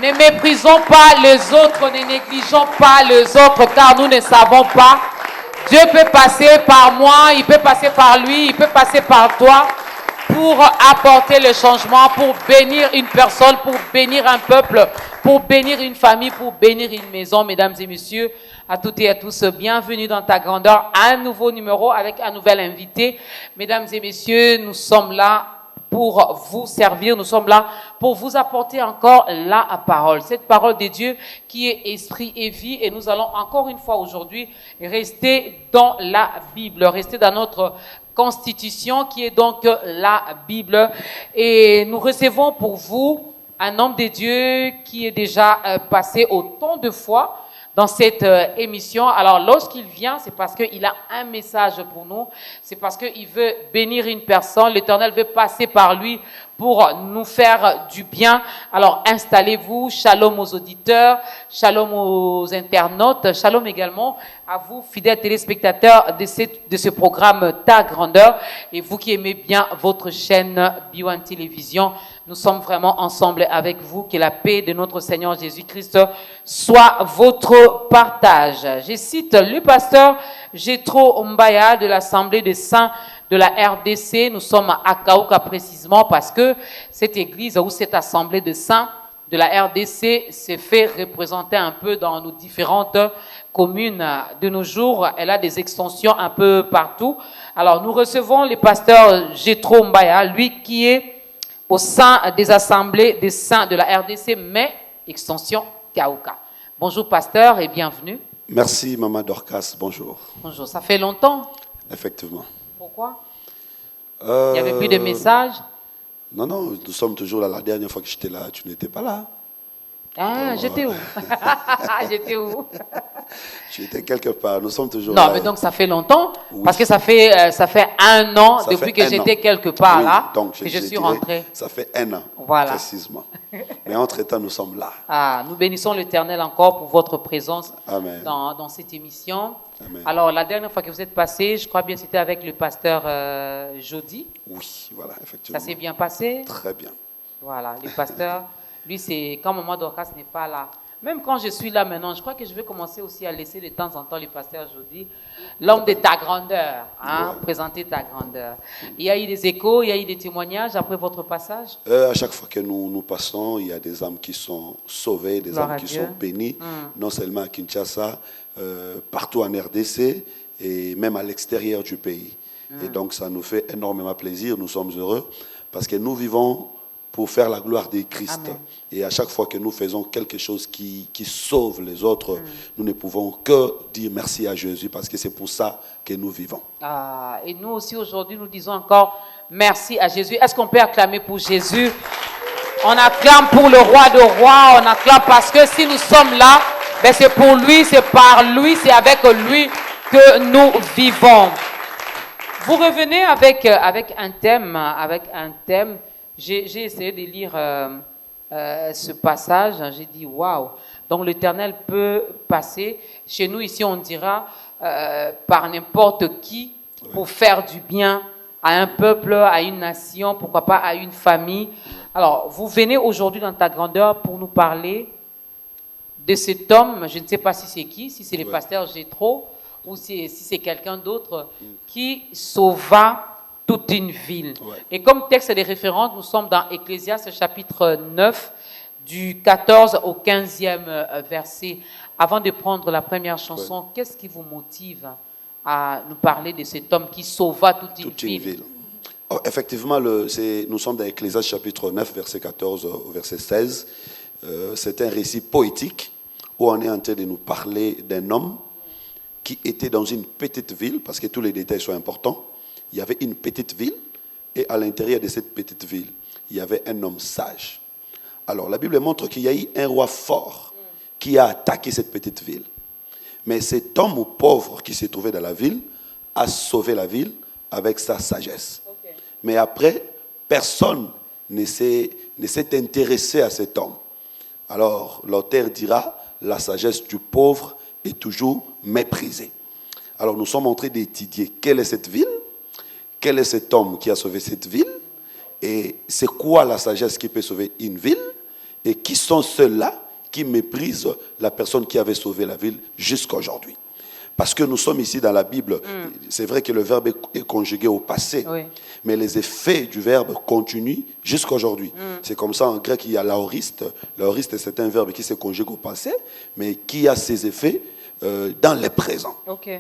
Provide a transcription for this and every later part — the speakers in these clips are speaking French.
Ne méprisons pas les autres, ne négligeons pas les autres, car nous ne savons pas. Dieu peut passer par moi, il peut passer par lui, il peut passer par toi pour apporter le changement, pour bénir une personne, pour bénir un peuple, pour bénir une famille, pour bénir une maison. Mesdames et messieurs, à toutes et à tous, bienvenue dans ta grandeur. Un nouveau numéro avec un nouvel invité. Mesdames et messieurs, nous sommes là pour vous servir, nous sommes là pour vous apporter encore la parole. Cette parole de Dieu qui est esprit et vie, et nous allons encore une fois aujourd'hui rester dans la Bible, rester dans notre constitution qui est donc la Bible. Et nous recevons pour vous un homme de Dieu qui est déjà passé autant de fois dans cette émission. Alors, lorsqu'il vient, c'est parce qu'il a un message pour nous. C'est parce qu'il veut bénir une personne. L'Éternel veut passer par lui pour nous faire du bien. Alors, installez-vous. Shalom aux auditeurs, shalom aux internautes, shalom également à vous, fidèles téléspectateurs de ce programme Ta Grandeur. Et vous qui aimez bien votre chaîne B1 Télévision, nous sommes vraiment ensemble avec vous. Que la paix de notre Seigneur Jésus-Christ soit votre partage. Je cite le pasteur Jethro Mbaya de l'Assemblée des Saints de la RDC. Nous sommes à Kaouka précisément parce que cette église ou cette Assemblée des Saints de la RDC s'est fait représenter un peu dans nos différentes communes de nos jours. Elle a des extensions un peu partout. Alors nous recevons le pasteur Jethro Mbaya, lui qui est au sein des assemblées des saints de la RDC, mais extension Kaouka. Bonjour pasteur et bienvenue. Merci Maman Dorcas, bonjour. Bonjour, ça fait longtemps? Effectivement. Pourquoi? Il n'y avait plus de messages? Non, nous sommes toujours là. La dernière fois que j'étais là, tu n'étais pas là. Ah, j'étais où? J'étais où? Tu étais quelque part, nous sommes toujours là. Non, mais donc ça fait longtemps, oui. Parce que ça fait un an ça depuis que j'étais quelque part oui, là, donc que je suis rentrée. Ça fait un an, voilà. Précisément. Mais entre-temps, nous sommes là. Ah, nous bénissons l'Éternel encore pour votre présence Amen. Dans cette émission. Amen. Alors, la dernière fois que vous êtes passé, je crois bien c'était avec le pasteur Jody. Oui, voilà, effectivement. Ça s'est bien passé? Très bien. Voilà, le pasteur, lui, c'est quand Maman Dorcas n'est pas là. Même quand je suis là maintenant, je crois que je vais commencer aussi à laisser de temps en temps le pasteur Jody, l'homme de ta grandeur, hein, présenter ta grandeur. Il y a eu des échos, il y a eu des témoignages après votre passage? À chaque fois que nous passons, il y a des âmes qui sont sauvées, des Gloire âmes à qui Dieu. sont bénies, non seulement à Kinshasa, partout en RDC et même à l'extérieur du pays. Et donc ça nous fait énormément plaisir, nous sommes heureux parce que nous vivons pour faire la gloire de Christ. Amen. Et à chaque fois que nous faisons quelque chose qui sauve les autres, nous ne pouvons que dire merci à Jésus parce que c'est pour ça que nous vivons. Ah, et nous aussi aujourd'hui, nous disons encore merci à Jésus. Est-ce qu'on peut acclamer pour Jésus? On acclame pour le roi de rois, on acclame parce que si nous sommes là, ben c'est pour lui, c'est par lui, c'est avec lui que nous vivons. Vous revenez avec un thème. J'ai essayé de lire ce passage, j'ai dit waouh. Donc l'Éternel peut passer. Chez nous ici, on dira par n'importe qui pour faire du bien à un peuple, à une nation, pourquoi pas à une famille. Alors, vous venez aujourd'hui dans ta grandeur pour nous parler de cet homme, je ne sais pas si c'est qui, si c'est le pasteur Jethro ou si c'est quelqu'un d'autre qui sauva toute une ville. Ouais. Et comme texte de référence, nous sommes dans Ecclésiaste chapitre 9, du 14 au 15e verset. Avant de prendre la première chanson, qu'est-ce qui vous motive à nous parler de cet homme qui sauva toute une ville? Oh, effectivement, nous sommes dans Ecclésiaste chapitre 9, verset 14 au verset 16. C'est un récit poétique où on est en train de nous parler d'un homme qui était dans une petite ville, parce que tous les détails sont importants. Il y avait une petite ville, et à l'intérieur de cette petite ville, il y avait un homme sage. Alors, la Bible montre qu'il y a eu un roi fort qui a attaqué cette petite ville. Mais cet homme pauvre qui s'est trouvé dans la ville a sauvé la ville avec sa sagesse. Okay. Mais après, personne ne s'est intéressé à cet homme. Alors, l'auteur dira, la sagesse du pauvre est toujours méprisée. Alors, nous sommes en train d'étudier quelle est cette ville, quel est cet homme qui a sauvé cette ville, et c'est quoi la sagesse qui peut sauver une ville, Et qui sont ceux-là qui méprisent la personne qui avait sauvé la ville jusqu'à aujourd'hui? Parce que nous sommes ici dans la Bible, c'est vrai que le verbe est conjugué au passé, Oui. mais les effets du verbe continuent jusqu'à aujourd'hui. C'est comme ça en grec, il y a l'aoriste. L'aoriste, c'est un verbe qui se conjugue au passé, mais qui a ses effets dans le présent. Ok.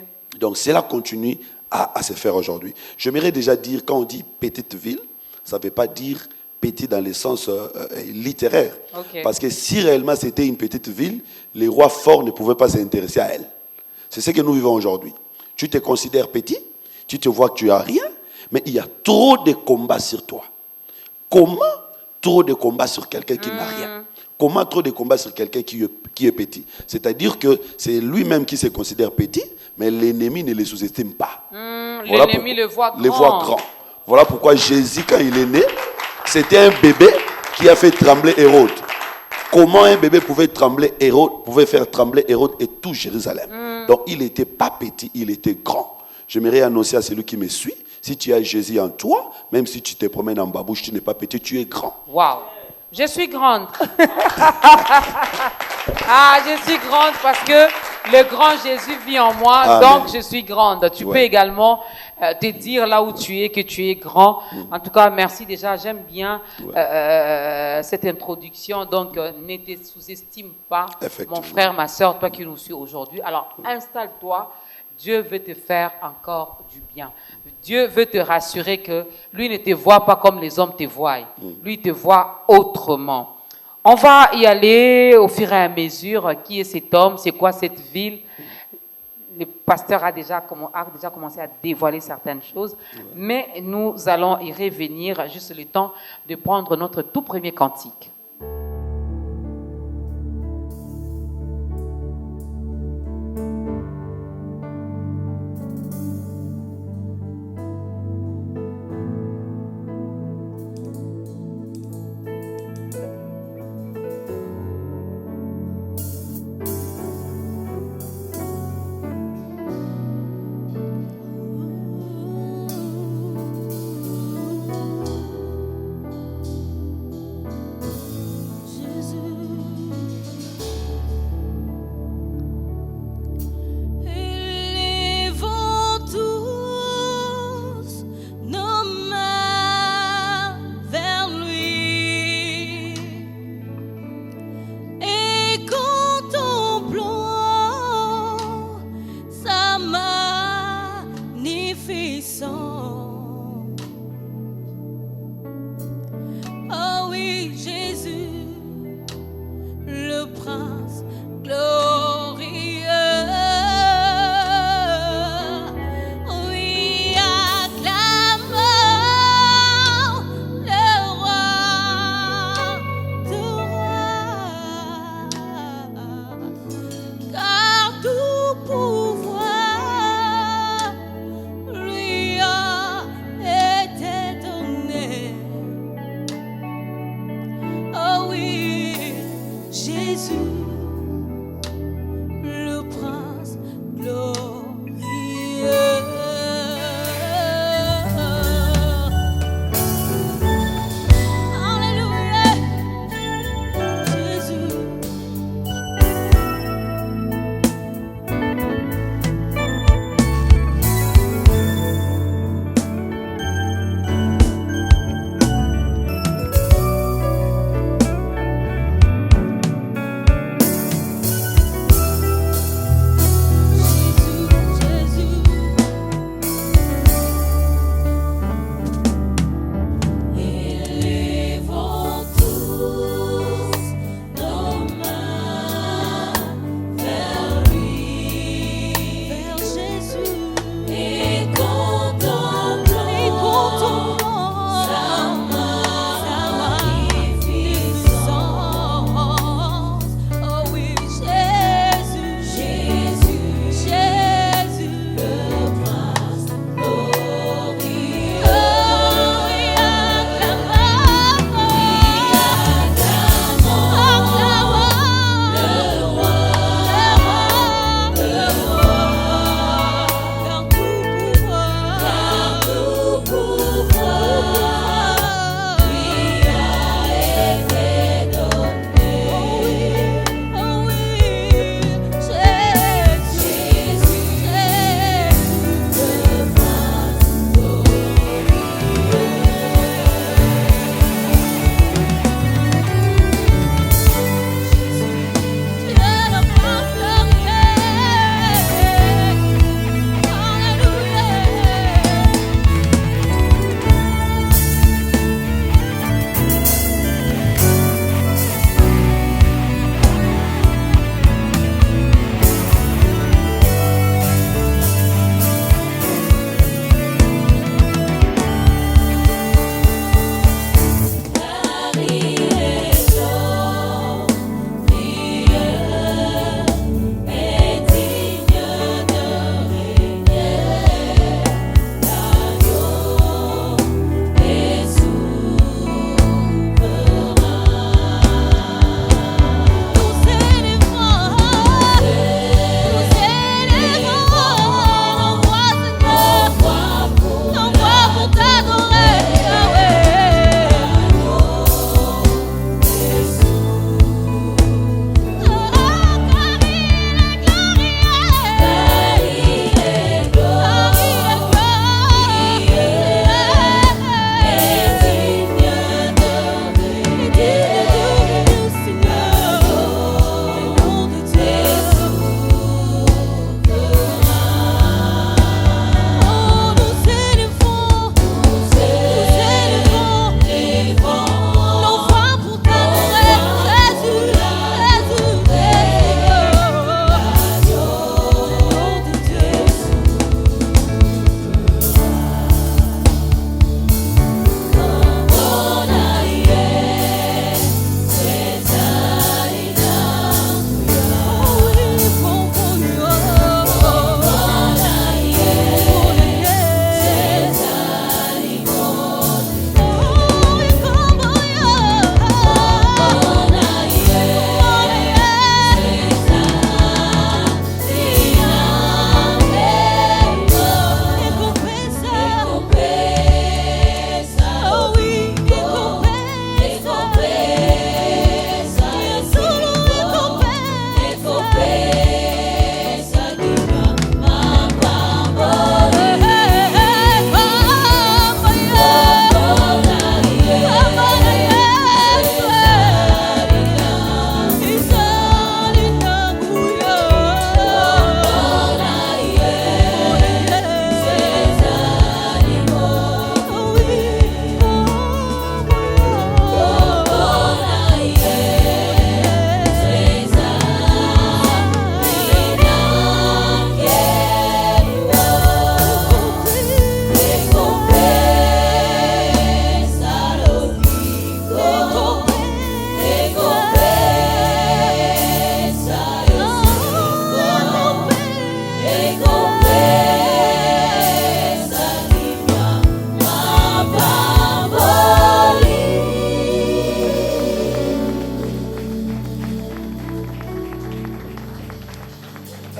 Donc cela continue à se faire aujourd'hui. J'aimerais déjà dire, quand on dit petite ville, ça ne veut pas dire petit dans le sens littéraire. Ok. Parce que si réellement c'était une petite ville, les rois forts ne pouvaient pas s'intéresser à elle. C'est ce que nous vivons aujourd'hui. Tu te considères petit, tu te vois que tu n'as rien, mais il y a trop de combats sur toi. Comment trop de combats sur quelqu'un qui n'a rien? Comment trop de combats sur quelqu'un qui est petit? C'est-à-dire que c'est lui-même qui se considère petit, mais l'ennemi ne le sous-estime pas. Voilà L'ennemi le voit grand. le voit grand. Voilà pourquoi Jésus, quand il est né, c'était un bébé qui a fait trembler Hérode. Comment un bébé pouvait faire trembler Hérode et tout Jérusalem? Donc il n'était pas petit, il était grand. J'aimerais annoncer à celui qui me suit, si tu as Jésus en toi, même si tu te promènes en babouche, tu n'es pas petit, tu es grand. Waouh. Je suis grande. Je suis grande parce que le grand Jésus vit en moi, Amen. donc je suis grande. Tu peux également te dire là où tu es que tu es grand. En tout cas, merci déjà. J'aime bien cette introduction. Donc, ne te sous-estime pas, mon frère, ma soeur, toi qui nous suis aujourd'hui. Alors, installe-toi. Dieu veut te faire encore du bien. Dieu veut te rassurer que lui ne te voit pas comme les hommes te voient. Lui, il te voit autrement. On va y aller au fur et à mesure. Qui est cet homme? C'est quoi cette ville? Le pasteur a déjà commencé à dévoiler certaines choses. Mais nous allons y revenir, juste le temps de prendre notre tout premier cantique.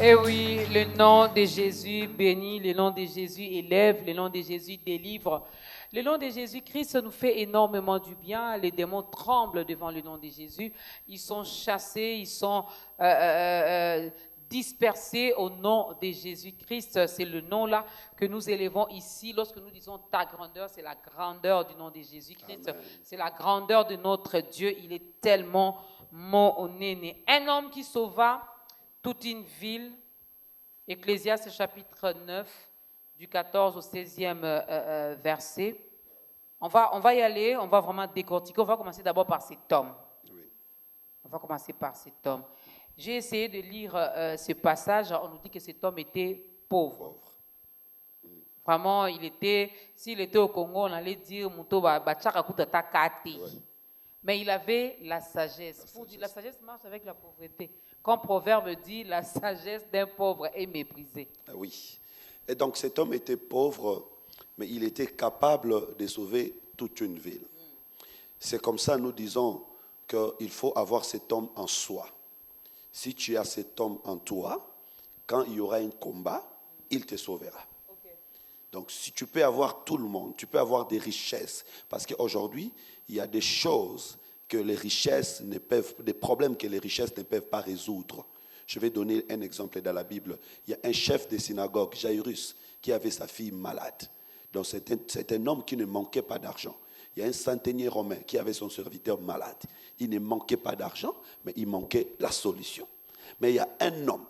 Et oui, le nom de Jésus bénit, le nom de Jésus élève, le nom de Jésus délivre. Le nom de Jésus-Christ nous fait énormément du bien. Les démons tremblent devant le nom de Jésus. Ils sont chassés, ils sont dispersés au nom de Jésus-Christ. C'est le nom-là que nous élevons ici. Lorsque nous disons ta grandeur, c'est la grandeur du nom de Jésus-Christ. C'est la grandeur de notre Dieu. Il est tellement monné. Un homme qui sauva toute une ville. Ecclésiaste chapitre 9, du 14 au 16e verset. On va y aller, on va vraiment décortiquer. On va commencer d'abord par cet homme. Oui. On va commencer par cet homme. J'ai essayé de lire ce passage. On nous dit que cet homme était pauvre. Vraiment, s'il était au Congo, on allait dire mais il avait la sagesse. La sagesse marche avec la pauvreté. Comme Proverbe dit, la sagesse d'un pauvre est méprisée. Oui. Et donc cet homme était pauvre, mais il était capable de sauver toute une ville. C'est comme ça, nous disons qu'il faut avoir cet homme en soi. Si tu as cet homme en toi, quand il y aura un combat, il te sauvera. Okay. Donc si tu peux avoir tout le monde, tu peux avoir des richesses, parce qu'aujourd'hui, il y a des choses que les richesses des problèmes que les richesses ne peuvent pas résoudre. Je vais donner un exemple dans la Bible. Il y a un chef de synagogue, Jairus, qui avait sa fille malade. Donc c'est un homme qui ne manquait pas d'argent. Il y a un centenier romain qui avait son serviteur malade. Il ne manquait pas d'argent, mais il manquait la solution. Mais il y a un homme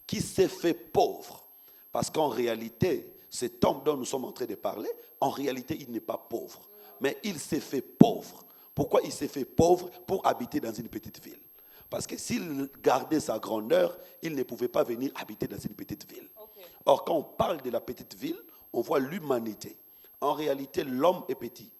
qui s'est fait pauvre, parce qu'en réalité, cet homme dont nous sommes en train de parler, en réalité, il n'est pas pauvre, mais il s'est fait pauvre. Pourquoi il s'est fait pauvre? Pour habiter dans une petite ville. Parce que s'il gardait sa grandeur, il ne pouvait pas venir habiter dans une petite ville. Okay. Or, quand on parle de la petite ville, on voit l'humanité. En réalité, l'homme est petit.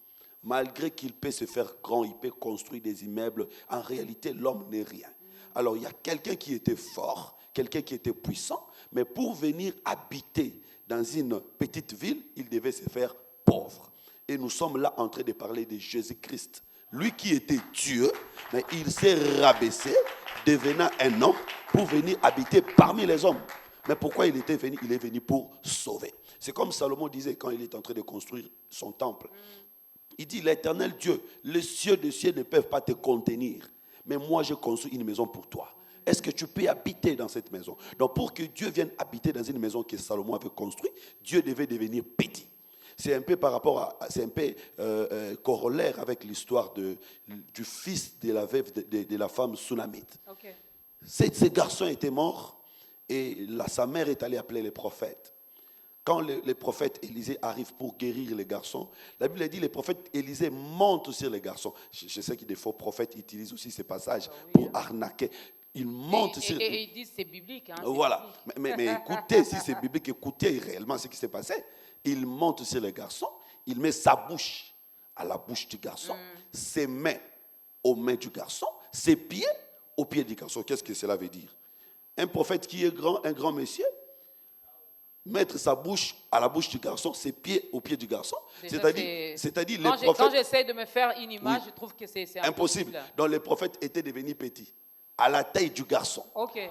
Malgré qu'il peut se faire grand, il peut construire des immeubles, en réalité, l'homme n'est rien. Alors, il y a quelqu'un qui était fort, quelqu'un qui était puissant, mais pour venir habiter dans une petite ville, il devait se faire pauvre. Et nous sommes là en train de parler de Jésus-Christ. Lui qui était Dieu, mais il s'est rabaissé, devenant un homme, pour venir habiter parmi les hommes. Mais pourquoi il était venu? Il est venu pour sauver. C'est comme Salomon disait quand il est en train de construire son temple. Il dit, l'Éternel Dieu, les cieux des cieux ne peuvent pas te contenir. Mais moi, je construis une maison pour toi. Est-ce que tu peux habiter dans cette maison? Donc, pour que Dieu vienne habiter dans une maison que Salomon avait construite, Dieu devait devenir petit. C'est un peu par rapport c'est un peu corollaire avec l'histoire du fils de la veuve de la femme Sunamite. Okay. Ce garçon était mort et sa mère est allée appeler les prophètes. Quand les prophètes Élisée arrivent pour guérir les garçons, la Bible dit les prophètes Élisée montent sur les garçons. Je sais que des faux prophètes utilisent aussi ces passages pour arnaquer. Ils montent sur... Et ils disent c'est biblique. Hein, voilà. Biblique. Mais écoutez, si c'est biblique, écoutez réellement ce qui s'est passé. Il monte sur le garçon, il met sa bouche à la bouche du garçon, ses mains aux mains du garçon, ses pieds aux pieds du garçon. Qu'est-ce que cela veut dire? Un prophète qui est grand, un grand monsieur, mettre sa bouche à la bouche du garçon, ses pieds aux pieds du garçon. C'est-à-dire les prophètes... Quand j'essaie de me faire une image, je trouve que c'est impossible. Donc les prophètes étaient devenus petits, à la taille du garçon,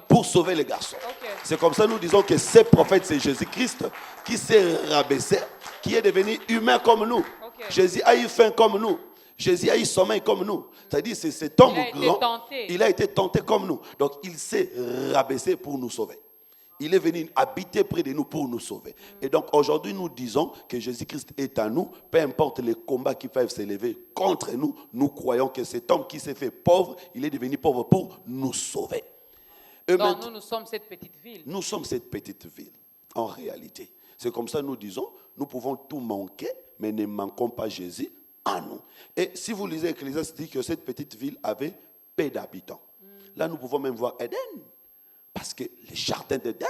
pour sauver les garçons. C'est comme ça que nous disons que ces prophètes, c'est Jésus-Christ qui s'est rabaissé, qui est devenu humain comme nous. Jésus a eu faim comme nous. Jésus a eu sommeil comme nous. C'est-à-dire c'est cet homme grand, il a été tenté comme nous. Donc il s'est rabaissé pour nous sauver. Il est venu habiter près de nous pour nous sauver. Et donc aujourd'hui, nous disons que Jésus-Christ est à nous. Peu importe les combats qui peuvent s'élever contre nous, nous croyons que cet homme qui s'est fait pauvre, il est devenu pauvre pour nous sauver. Donc nous sommes cette petite ville. Nous sommes cette petite ville, en réalité. C'est comme ça que nous disons, nous pouvons tout manquer, mais ne manquons pas Jésus en nous. Et si vous lisez Ecclésiaste, dit que cette petite ville avait peu d'habitants. Là, nous pouvons même voir Éden. Parce que les jardins d'Éden,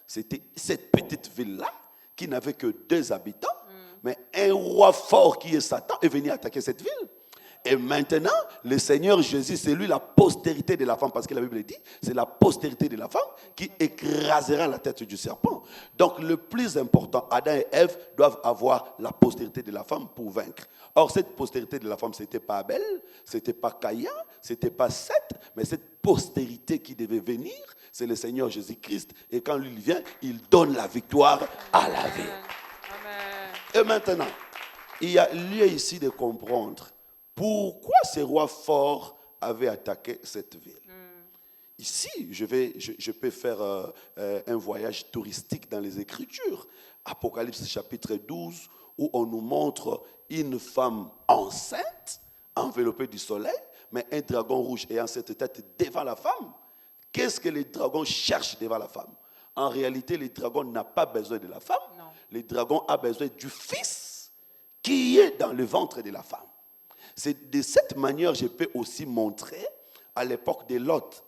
c'était cette petite ville-là qui n'avait que 2 habitants. Mais un roi fort qui est Satan est venu attaquer cette ville. Et maintenant, le Seigneur Jésus, c'est lui la postérité de la femme. Parce que la Bible dit, c'est la postérité de la femme qui écrasera la tête du serpent. Donc le plus important, Adam et Ève doivent avoir la postérité de la femme pour vaincre. Or, cette postérité de la femme, ce n'était pas Abel, ce n'était pas Caïn, ce n'était pas Seth, mais cette postérité qui devait venir, c'est le Seigneur Jésus-Christ. Et quand lui vient, il donne la victoire à la ville. Et maintenant, il y a lieu ici de comprendre pourquoi ces rois forts avaient attaqué cette ville. Ici, je peux faire un voyage touristique dans les Écritures. Apocalypse chapitre 12, où on nous montre une femme enceinte, enveloppée du soleil, mais un dragon rouge ayant cette tête devant la femme. Qu'est-ce que les dragons cherchent devant la femme? En réalité, le dragon n'a pas besoin de la femme. Non. Le dragon a besoin du fils qui est dans le ventre de la femme. C'est de cette manière je peux aussi montrer, à l'époque de Lot,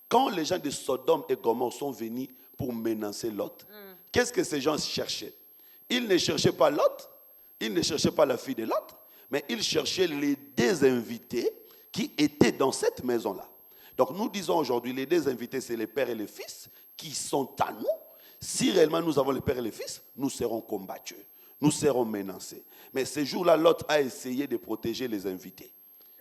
quand les gens de Sodome et Gomorrhe sont venus pour menacer Lot, qu'est-ce que ces gens cherchaient? Ils ne cherchaient pas Lot, ils ne cherchaient pas la fille de Lot, mais ils cherchaient les deux invités qui étaient dans cette maison-là. Donc nous disons aujourd'hui, les deux invités, c'est le père et le fils qui sont à nous. Si réellement nous avons le père et le fils, nous serons combattus, nous serons menacés. Mais ce jour-là, Lot a essayé de protéger les invités.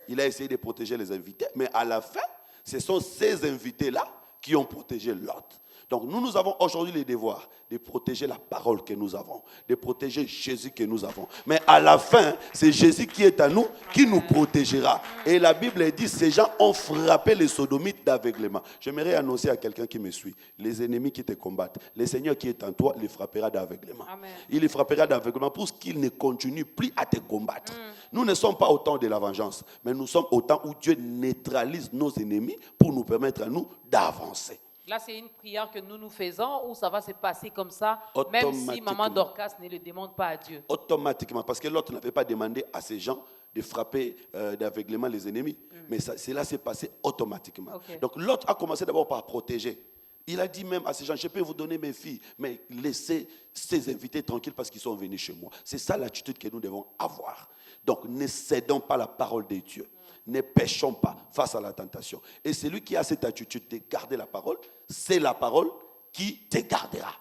Il a essayé de protéger les invités, mais à la fin, ce sont ces invités-là qui ont protégé Lot. Donc nous avons aujourd'hui le devoir de protéger la parole que nous avons, de protéger Jésus que nous avons. Mais à la fin, c'est Jésus qui est à nous, qui nous protégera. Et la Bible dit, ces gens ont frappé les sodomites d'aveuglement. J'aimerais annoncer à quelqu'un qui me suit, les ennemis qui te combattent, le Seigneur qui est en toi les frappera d'aveuglement. Amen. Il les frappera d'aveuglement pour qu'ils ne continuent plus à te combattre. Nous ne sommes pas au temps de la vengeance, mais nous sommes au temps où Dieu neutralise nos ennemis pour nous permettre à nous d'avancer. Là, c'est une prière que nous faisons ou ça va se passer comme ça, même si Maman Dorcas ne le demande pas à Dieu? Automatiquement, parce que l'autre n'avait pas demandé à ces gens de frapper d'aveuglement les ennemis. Mais cela s'est passé automatiquement. Okay. Donc l'autre a commencé d'abord par protéger. Il a dit même à ces gens, je peux vous donner mes filles, mais laissez ces invités tranquilles parce qu'ils sont venus chez moi. C'est ça l'attitude que nous devons avoir. Donc ne cédons pas la parole de Dieu. Ne péchons pas face à la tentation. Et celui qui a cette attitude de garder la parole, c'est la parole qui te gardera.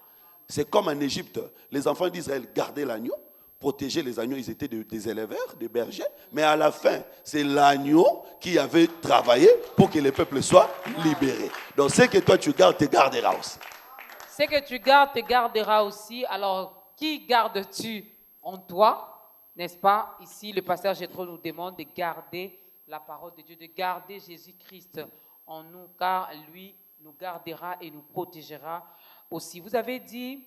C'est comme en Égypte, les enfants d'Israël gardaient l'agneau, protégeaient les agneaux, ils étaient des éleveurs, des bergers, mais à la fin, c'est l'agneau qui avait travaillé pour que le peuple soit libéré. Donc ce que toi tu gardes, te gardera aussi. Ce que tu gardes, te gardera aussi. Alors, qui gardes-tu en toi? N'est-ce pas? Ici, le pasteur Jétro nous demande de garder la parole de Dieu, de garder Jésus-Christ en nous, car lui nous gardera et nous protégera aussi. Vous avez dit,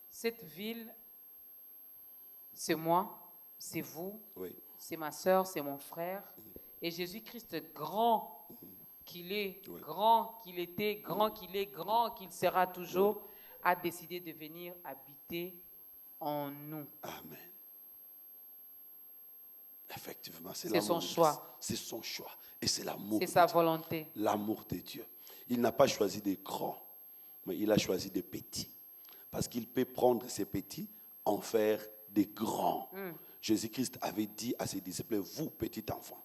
cette ville, c'est moi, c'est vous, oui. C'est ma soeur, c'est mon frère. Et Jésus-Christ, grand qu'il est, oui. Grand qu'il était, grand qu'il est, grand qu'il sera toujours, oui. A décidé de venir habiter en nous. Amen. Effectivement, c'est son choix. C'est son choix. Et c'est l'amour. C'est sa volonté. L'amour de Dieu. Il n'a pas choisi des grands, mais il a choisi des petits. Parce qu'il peut prendre ces petits, en faire des grands. Jésus-Christ avait dit à ses disciples, vous, petits enfants,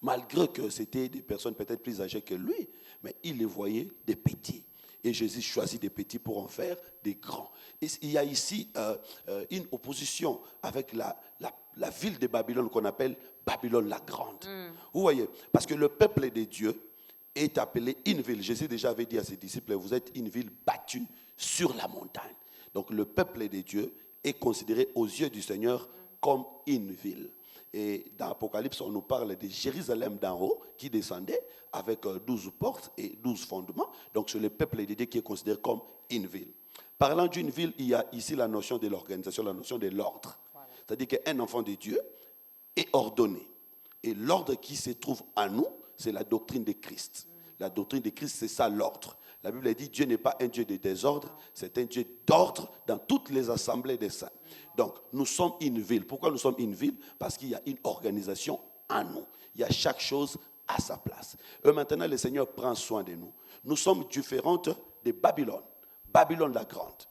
malgré que c'était des personnes peut-être plus âgées que lui, mais il les voyait des petits. Et Jésus choisit des petits pour en faire des grands. Et il y a ici une opposition avec la ville de Babylone qu'on appelle Babylone la Grande. Vous voyez, parce que le peuple de Dieu est appelé une ville. Jésus déjà avait dit à ses disciples, vous êtes une ville battue sur la montagne. Donc le peuple de Dieu est considéré aux yeux du Seigneur comme une ville. Et dans l'Apocalypse, on nous parle de Jérusalem d'en haut qui descendait avec 12 portes et 12 fondements. Donc c'est le peuple de Dieu qui est considéré comme une ville. Parlant d'une ville, il y a ici la notion de l'organisation, la notion de l'ordre. Voilà. C'est-à-dire qu'un enfant de Dieu est ordonné. Et l'ordre qui se trouve en nous, c'est la doctrine de Christ. La doctrine de Christ, c'est ça l'ordre. La Bible dit Dieu n'est pas un Dieu de désordre, c'est un Dieu d'ordre dans toutes les assemblées des saints. Donc, nous sommes une ville. Pourquoi nous sommes une ville? Parce qu'il y a une organisation en nous. Il y a chaque chose à sa place. Et maintenant, le Seigneur prend soin de nous. Nous sommes différentes de Babylone. Babylone la Grande.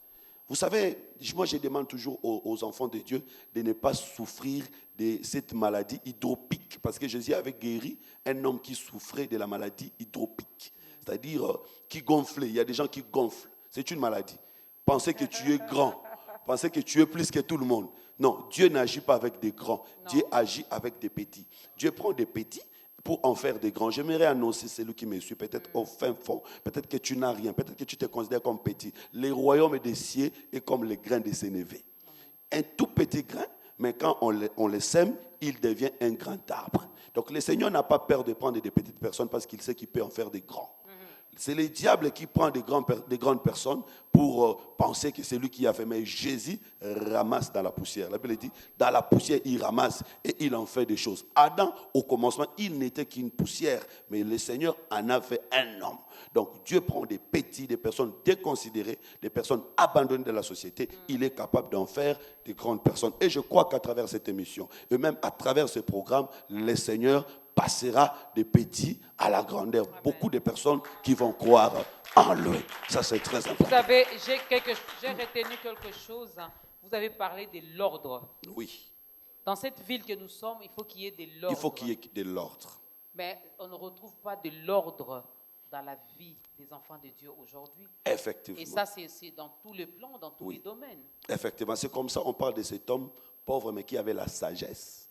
Vous savez, moi je demande toujours aux enfants de Dieu de ne pas souffrir de cette maladie hydropique. Parce que Jésus avait guéri un homme qui souffrait de la maladie hydropique. C'est-à-dire qui gonflait. Il y a des gens qui gonflent. C'est une maladie. Pensez que tu es grand. Pensez que tu es plus que tout le monde. Non, Dieu n'agit pas avec des grands. Non. Dieu agit avec des petits. Dieu prend des petits, pour en faire des grands. J'aimerais annoncer celui qui me suit, peut-être au fin fond, peut-être que tu n'as rien, peut-être que tu te considères comme petit. Les royaumes des cieux est comme les grains de sénévé. Un tout petit grain, mais quand on les sème, il devient un grand arbre. Donc le Seigneur n'a pas peur de prendre des petites personnes parce qu'il sait qu'il peut en faire des grands. C'est le diable qui prend des grandes personnes pour penser que c'est lui qui a fait. Mais Jésus ramasse dans la poussière. La Bible dit, dans la poussière, il ramasse et il en fait des choses. Adam, au commencement, il n'était qu'une poussière, mais le Seigneur en a fait un homme. Donc Dieu prend des petits, des personnes déconsidérées, des personnes abandonnées de la société. Il est capable d'en faire des grandes personnes. Et je crois qu'à travers cette émission, et même à travers ce programme, le Seigneur passera des petits à la grandeur. Amen. Beaucoup de personnes qui vont croire en lui. Ça, c'est très important. Vous savez, j'ai retenu quelque chose. Vous avez parlé de l'ordre. Oui. Dans cette ville que nous sommes, il faut qu'il y ait de l'ordre. Il faut qu'il y ait de l'ordre. Mais on ne retrouve pas de l'ordre dans la vie des enfants de Dieu aujourd'hui. Effectivement. Et ça, c'est dans tous les plans, dans tous les domaines. Effectivement. C'est comme ça, on parle de cet homme pauvre, mais qui avait la sagesse.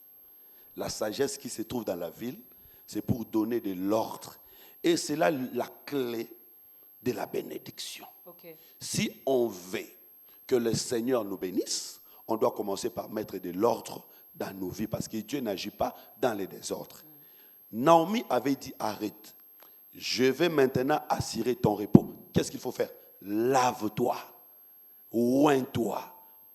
La sagesse qui se trouve dans la ville, c'est pour donner de l'ordre. Et c'est là la clé de la bénédiction. Okay. Si on veut que le Seigneur nous bénisse, on doit commencer par mettre de l'ordre dans nos vies, parce que Dieu n'agit pas dans les désordres. Naomi avait dit, arrête, je vais maintenant assurer ton repos. Qu'est-ce qu'il faut faire? Lave-toi, oins-toi,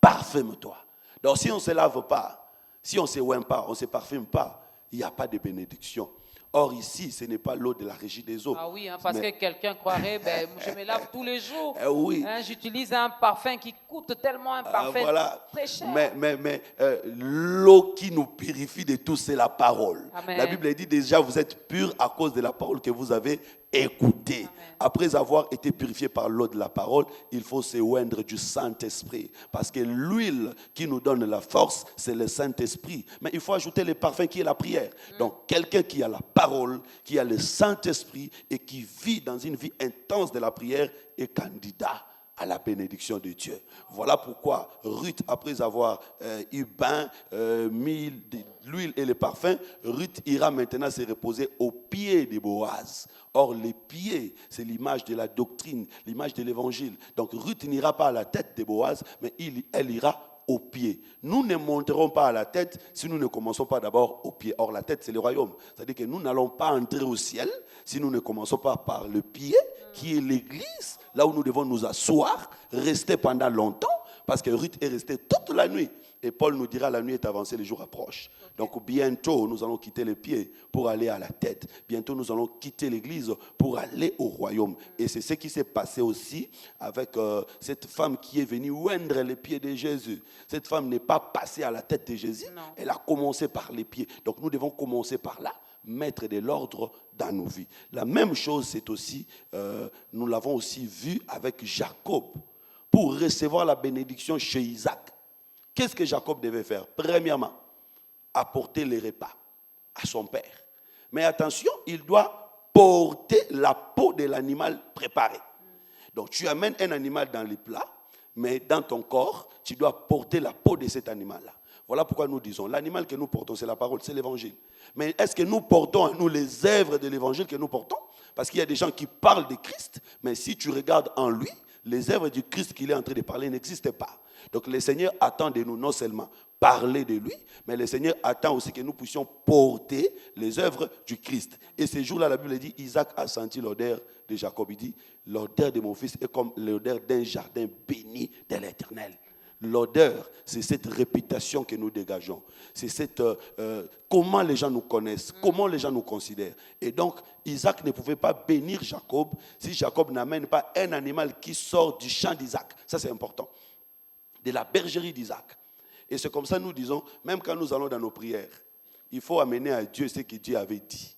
parfume-toi. Donc si on ne se lave pas, si on ne se oint pas, on ne se parfume pas, il n'y a pas de bénédiction. Or ici, ce n'est pas l'eau de la régie des eaux. Ah oui, parce que quelqu'un croirait, je me lave tous les jours. Oui. J'utilise un parfum qui coûte tellement, un parfum très cher. Mais l'eau qui nous purifie de tout, c'est la parole. Amen. La Bible dit déjà, vous êtes purs à cause de la parole que vous avez écoutée. Amen. Après avoir été purifié par l'eau de la parole, il faut se oindre du Saint-Esprit. Parce que l'huile qui nous donne la force, c'est le Saint-Esprit. Mais il faut ajouter le parfum qui est la prière. Donc quelqu'un qui a la parole, qui a le Saint-Esprit et qui vit dans une vie intense de la prière est candidat à la bénédiction de Dieu. Voilà pourquoi Ruth, après avoir mis l'huile et le parfum, Ruth ira maintenant se reposer aux pieds de Boaz. Or, les pieds, c'est l'image de la doctrine, l'image de l'évangile. Donc, Ruth n'ira pas à la tête de Boaz, mais elle ira aux pieds. Nous ne monterons pas à la tête si nous ne commençons pas d'abord aux pieds. Or, la tête, c'est le royaume. C'est-à-dire que nous n'allons pas entrer au ciel si nous ne commençons pas par le pied, qui est l'église, là où nous devons nous asseoir, rester pendant longtemps, parce que Ruth est restée toute la nuit. Et Paul nous dira, la nuit est avancée, les jours approchent. Donc bientôt, nous allons quitter les pieds pour aller à la tête. Bientôt, nous allons quitter l'église pour aller au royaume. Et c'est ce qui s'est passé aussi avec cette femme qui est venue oindre les pieds de Jésus. Cette femme n'est pas passée à la tête de Jésus, non. Elle a commencé par les pieds. Donc nous devons commencer par là, mettre de l'ordre dans nos vies. La même chose, c'est aussi, nous l'avons aussi vu avec Jacob, pour recevoir la bénédiction chez Isaac. Qu'est-ce que Jacob devait faire? Premièrement, apporter les repas à son père. Mais attention, il doit porter la peau de l'animal préparé. Donc tu amènes un animal dans les plats, mais dans ton corps, tu dois porter la peau de cet animal-là. Voilà pourquoi nous disons, l'animal que nous portons, c'est la parole, c'est l'évangile. Mais est-ce que nous portons à nous les œuvres de l'évangile que nous portons? Parce qu'il y a des gens qui parlent de Christ, mais si tu regardes en lui, les œuvres du Christ qu'il est en train de parler n'existent pas. Donc le Seigneur attend de nous non seulement parler de lui, mais le Seigneur attend aussi que nous puissions porter les œuvres du Christ. Et ce jour-là, la Bible dit, Isaac a senti l'odeur de Jacob. Il dit, l'odeur de mon fils est comme l'odeur d'un jardin béni de l'Éternel. L'odeur, c'est cette réputation que nous dégageons. C'est cette comment les gens nous connaissent, comment les gens nous considèrent. Et donc, Isaac ne pouvait pas bénir Jacob si Jacob n'amène pas un animal qui sort du champ d'Isaac. Ça, c'est important. De la bergerie d'Isaac. Et c'est comme ça que nous disons, même quand nous allons dans nos prières, il faut amener à Dieu ce que Dieu avait dit.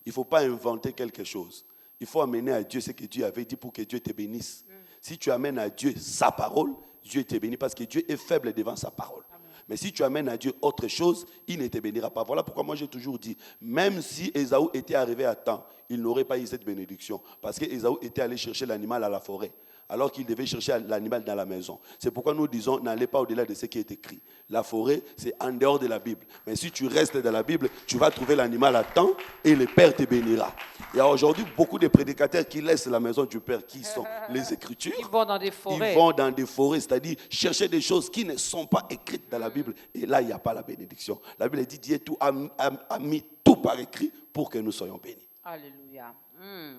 Il ne faut pas inventer quelque chose. Il faut amener à Dieu ce que Dieu avait dit pour que Dieu te bénisse. Si tu amènes à Dieu sa parole, Dieu te bénit parce que Dieu est faible devant sa parole. Amen. Mais si tu amènes à Dieu autre chose, il ne te bénira pas. Voilà pourquoi moi j'ai toujours dit, même si Ésaü était arrivé à temps, il n'aurait pas eu cette bénédiction. Parce que Ésaü était allé chercher l'animal à la forêt. alors qu'il devait chercher l'animal dans la maison. C'est pourquoi nous disons, n'allez pas au-delà de ce qui est écrit. La forêt, c'est en dehors de la Bible. Mais si tu restes dans la Bible, tu vas trouver l'animal à temps et le Père te bénira. Il y a aujourd'hui beaucoup de prédicateurs qui laissent la maison du Père, qui sont les Écritures. Ils vont dans des forêts. Ils vont dans des forêts, c'est-à-dire chercher des choses qui ne sont pas écrites dans la Bible. Et là, il n'y a pas la bénédiction. La Bible dit, Dieu a mis tout par écrit pour que nous soyons bénis. Alléluia.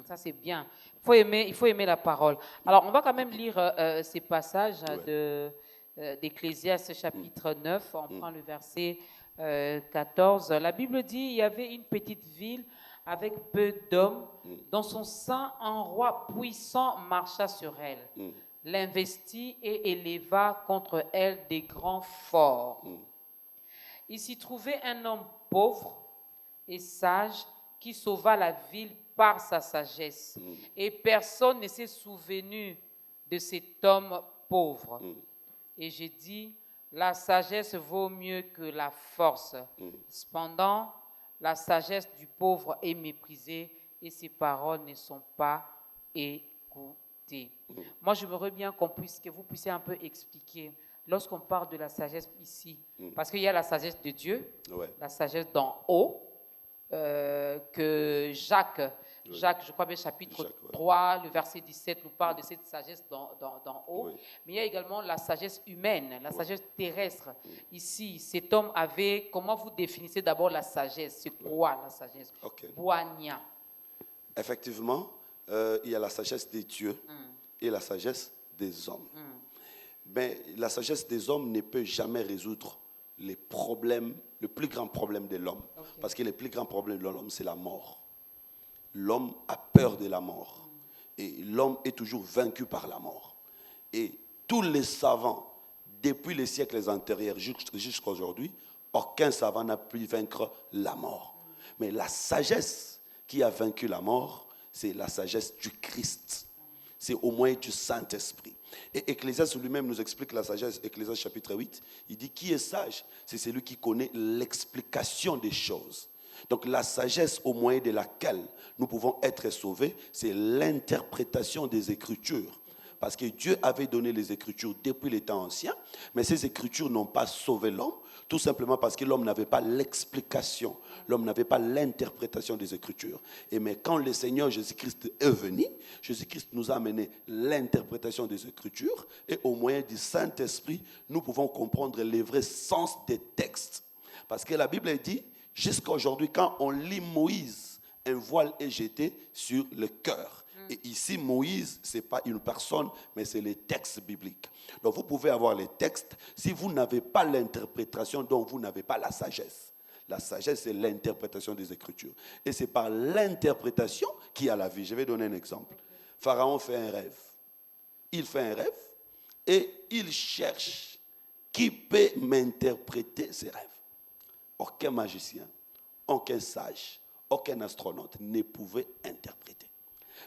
Ça c'est bien. Il faut aimer la parole. Alors on va quand même lire ces passages d'Ecclésiaste chapitre 9. On prend le verset 14. La Bible dit, il y avait une petite ville avec peu d'hommes. Dans son sein, un roi puissant marcha sur elle. L'investit et éleva contre elle des grands forts. Il s'y trouvait un homme pauvre et sage qui sauva la ville par sa sagesse. Et personne ne s'est souvenu de cet homme pauvre. Et j'ai dit, la sagesse vaut mieux que la force. Cependant, la sagesse du pauvre est méprisée et ses paroles ne sont pas écoutées. Moi, j'aimerais bien que vous puissiez un peu expliquer lorsqu'on parle de la sagesse ici, parce qu'il y a la sagesse de Dieu, la sagesse d'en haut, que Jacques, je crois bien chapitre 3, le verset 17 nous parle de cette sagesse d'en haut. Mais il y a également la sagesse humaine, la sagesse terrestre. Ici, cet homme avait, comment vous définissez d'abord la sagesse? C'est quoi la sagesse? Boigna. Effectivement, il y a la sagesse des dieux et la sagesse des hommes. Mais la sagesse des hommes ne peut jamais résoudre les problèmes, le plus grand problème de l'homme. Parce que le plus grand problème de l'homme, c'est la mort. L'homme a peur de la mort. Et l'homme est toujours vaincu par la mort. Et tous les savants, depuis les siècles antérieurs jusqu'à aujourd'hui, aucun savant n'a pu vaincre la mort. Mais la sagesse qui a vaincu la mort, c'est la sagesse du Christ. C'est au moyen du Saint-Esprit. Et Ecclésiaste lui-même nous explique la sagesse. Ecclésiaste chapitre 8, il dit, qui est sage? C'est celui qui connaît l'explication des choses. Donc la sagesse au moyen de laquelle nous pouvons être sauvés, c'est l'interprétation des Écritures. Parce que Dieu avait donné les Écritures depuis les temps anciens, mais ces Écritures n'ont pas sauvé l'homme, tout simplement parce que l'homme n'avait pas l'explication, l'homme n'avait pas l'interprétation des Écritures. Et mais quand le Seigneur Jésus-Christ est venu, Jésus-Christ nous a amené l'interprétation des Écritures, et au moyen du Saint-Esprit, nous pouvons comprendre les vrais sens des textes. Parce que la Bible dit, jusqu'à aujourd'hui, quand on lit Moïse, un voile est jeté sur le cœur. Et ici, Moïse, ce n'est pas une personne, mais c'est les textes bibliques. Donc, vous pouvez avoir les textes. Si vous n'avez pas l'interprétation, donc vous n'avez pas la sagesse. La sagesse, c'est l'interprétation des Écritures. Et c'est par l'interprétation qu'il y a la vie. Je vais donner un exemple. Pharaon fait un rêve. Il fait un rêve et il cherche qui peut m'interpréter ces rêves. Aucun magicien, aucun sage, aucun astronaute ne pouvait interpréter.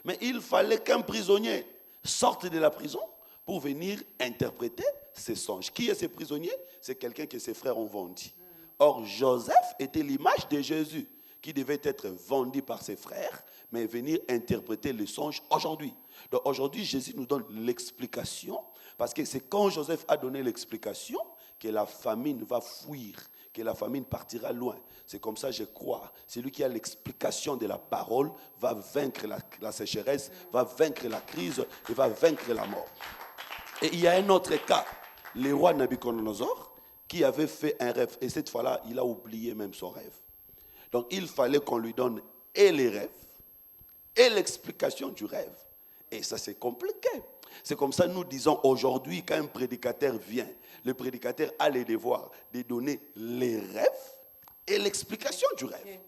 Mais il fallait qu'un prisonnier sorte de la prison pour venir interpréter ses songes. Qui est ce prisonnier? C'est quelqu'un que ses frères ont vendu. Or, Joseph était l'image de Jésus qui devait être vendu par ses frères, mais venir interpréter les songes aujourd'hui. Donc aujourd'hui, Jésus nous donne l'explication, parce que c'est quand Joseph a donné l'explication que la famine va fuir, que la famine partira loin. C'est comme ça, je crois. Celui qui a l'explication de la parole va vaincre la sécheresse, va vaincre la crise et va vaincre la mort. Et il y a un autre cas, le roi Nabuchodonosor, qui avait fait un rêve. Et cette fois-là, il a oublié même son rêve. Donc, il fallait qu'on lui donne et les rêves et l'explication du rêve. Et ça, c'est compliqué. C'est comme ça que nous disons aujourd'hui, quand un prédicateur vient, le prédicateur a le devoir de donner les rêves et l'explication du rêve.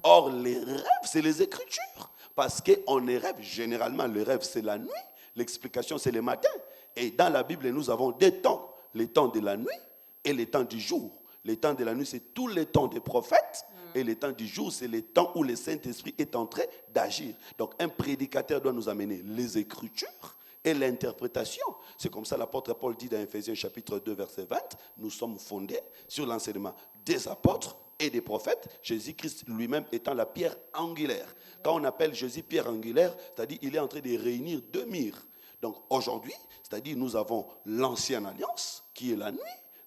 Or, les rêves, c'est les Écritures. Parce qu'on les rêve, généralement, le rêve, c'est la nuit. L'explication, c'est le matin. Et dans la Bible, nous avons deux temps. Le temps de la nuit et le temps du jour. Le temps de la nuit, c'est tout le temps des prophètes. Et le temps du jour, c'est le temps où le Saint-Esprit est en train d'agir. Donc, un prédicateur doit nous amener les Écritures et l'interprétation. C'est comme ça l'apôtre Paul dit dans Ephésiens chapitre 2, verset 20, nous sommes fondés sur l'enseignement des apôtres et des prophètes, Jésus-Christ lui-même étant la pierre angulaire. Quand on appelle Jésus pierre angulaire, c'est-à-dire qu'il est en train de réunir deux murs. Donc aujourd'hui, c'est-à-dire nous avons l'ancienne alliance qui est la nuit,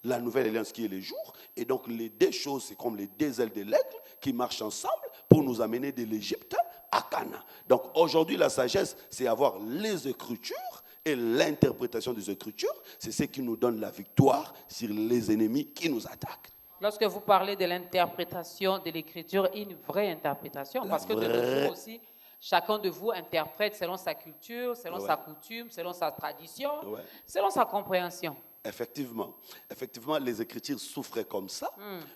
la nouvelle alliance qui est le jour. Et donc les deux choses, c'est comme les deux ailes de l'aigle qui marchent ensemble pour nous amener de l'Égypte à Canaan. Donc aujourd'hui, la sagesse, c'est avoir les Écritures et l'interprétation des Écritures. C'est ce qui nous donne la victoire sur les ennemis qui nous attaquent. Lorsque vous parlez de l'interprétation de l'Écriture, une vraie interprétation, parce que de nos jours aussi, chacun de vous interprète selon sa culture, selon sa coutume, selon sa tradition, selon sa compréhension. Effectivement, les Écritures souffrent comme ça,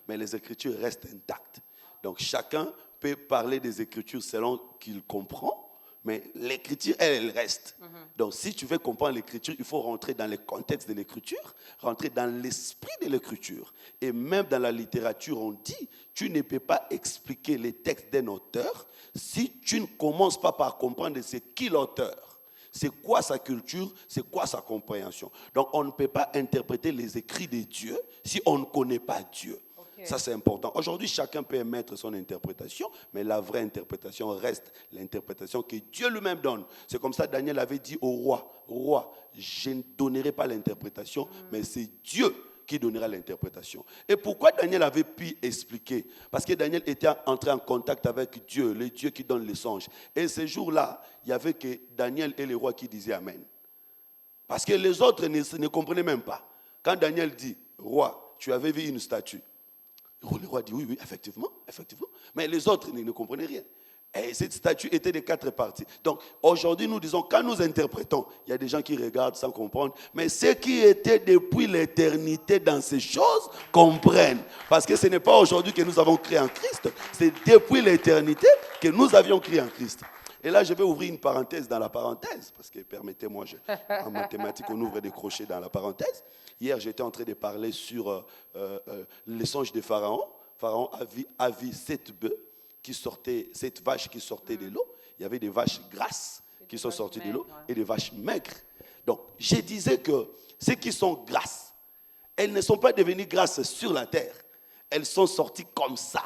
mais les Écritures restent intactes. Donc chacun peut parler des Écritures selon qu'il comprend, mais l'Écriture, elle reste. Donc si tu veux comprendre l'Écriture, il faut rentrer dans le contexte de l'Écriture, rentrer dans l'esprit de l'Écriture. Et même dans la littérature, on dit, tu ne peux pas expliquer les textes d'un auteur si tu ne commences pas par comprendre c'est qui l'auteur. C'est quoi sa culture, c'est quoi sa compréhension. Donc on ne peut pas interpréter les écrits de Dieu si on ne connaît pas Dieu. Ça, c'est important. Aujourd'hui, chacun peut émettre son interprétation, mais la vraie interprétation reste l'interprétation que Dieu lui-même donne. C'est comme ça que Daniel avait dit au roi, « Roi, je ne donnerai pas l'interprétation, mais c'est Dieu qui donnera l'interprétation. » Et pourquoi Daniel avait pu expliquer? Parce que Daniel était entré en contact avec Dieu, le Dieu qui donne les songes. Et ce jour-là, il n'y avait que Daniel et le roi qui disaient « Amen ». Parce que les autres ne comprenaient même pas. Quand Daniel dit « Roi, tu avais vu une statue », le roi dit oui, effectivement. Mais les autres ne comprenaient rien. Et cette statue était de 4 parties. Donc aujourd'hui, nous disons, quand nous interprétons, il y a des gens qui regardent sans comprendre, mais ceux qui étaient depuis l'éternité dans ces choses comprennent. Parce que ce n'est pas aujourd'hui que nous avons créé en Christ, c'est depuis l'éternité que nous avions créé en Christ. Et là, je vais ouvrir une parenthèse dans la parenthèse, parce que permettez-moi, en mathématiques, on ouvre des crochets dans la parenthèse. Hier, j'étais en train de parler sur les songes de Pharaon. Pharaon a vu 7 bœufs qui sortaient, 7 vaches qui sortaient de l'eau. Il y avait des vaches grasses qui sont sorties de l'eau et des vaches maigres. Donc, je disais que ceux qui sont grasses, elles ne sont pas devenues grasses sur la terre. Elles sont sorties comme ça.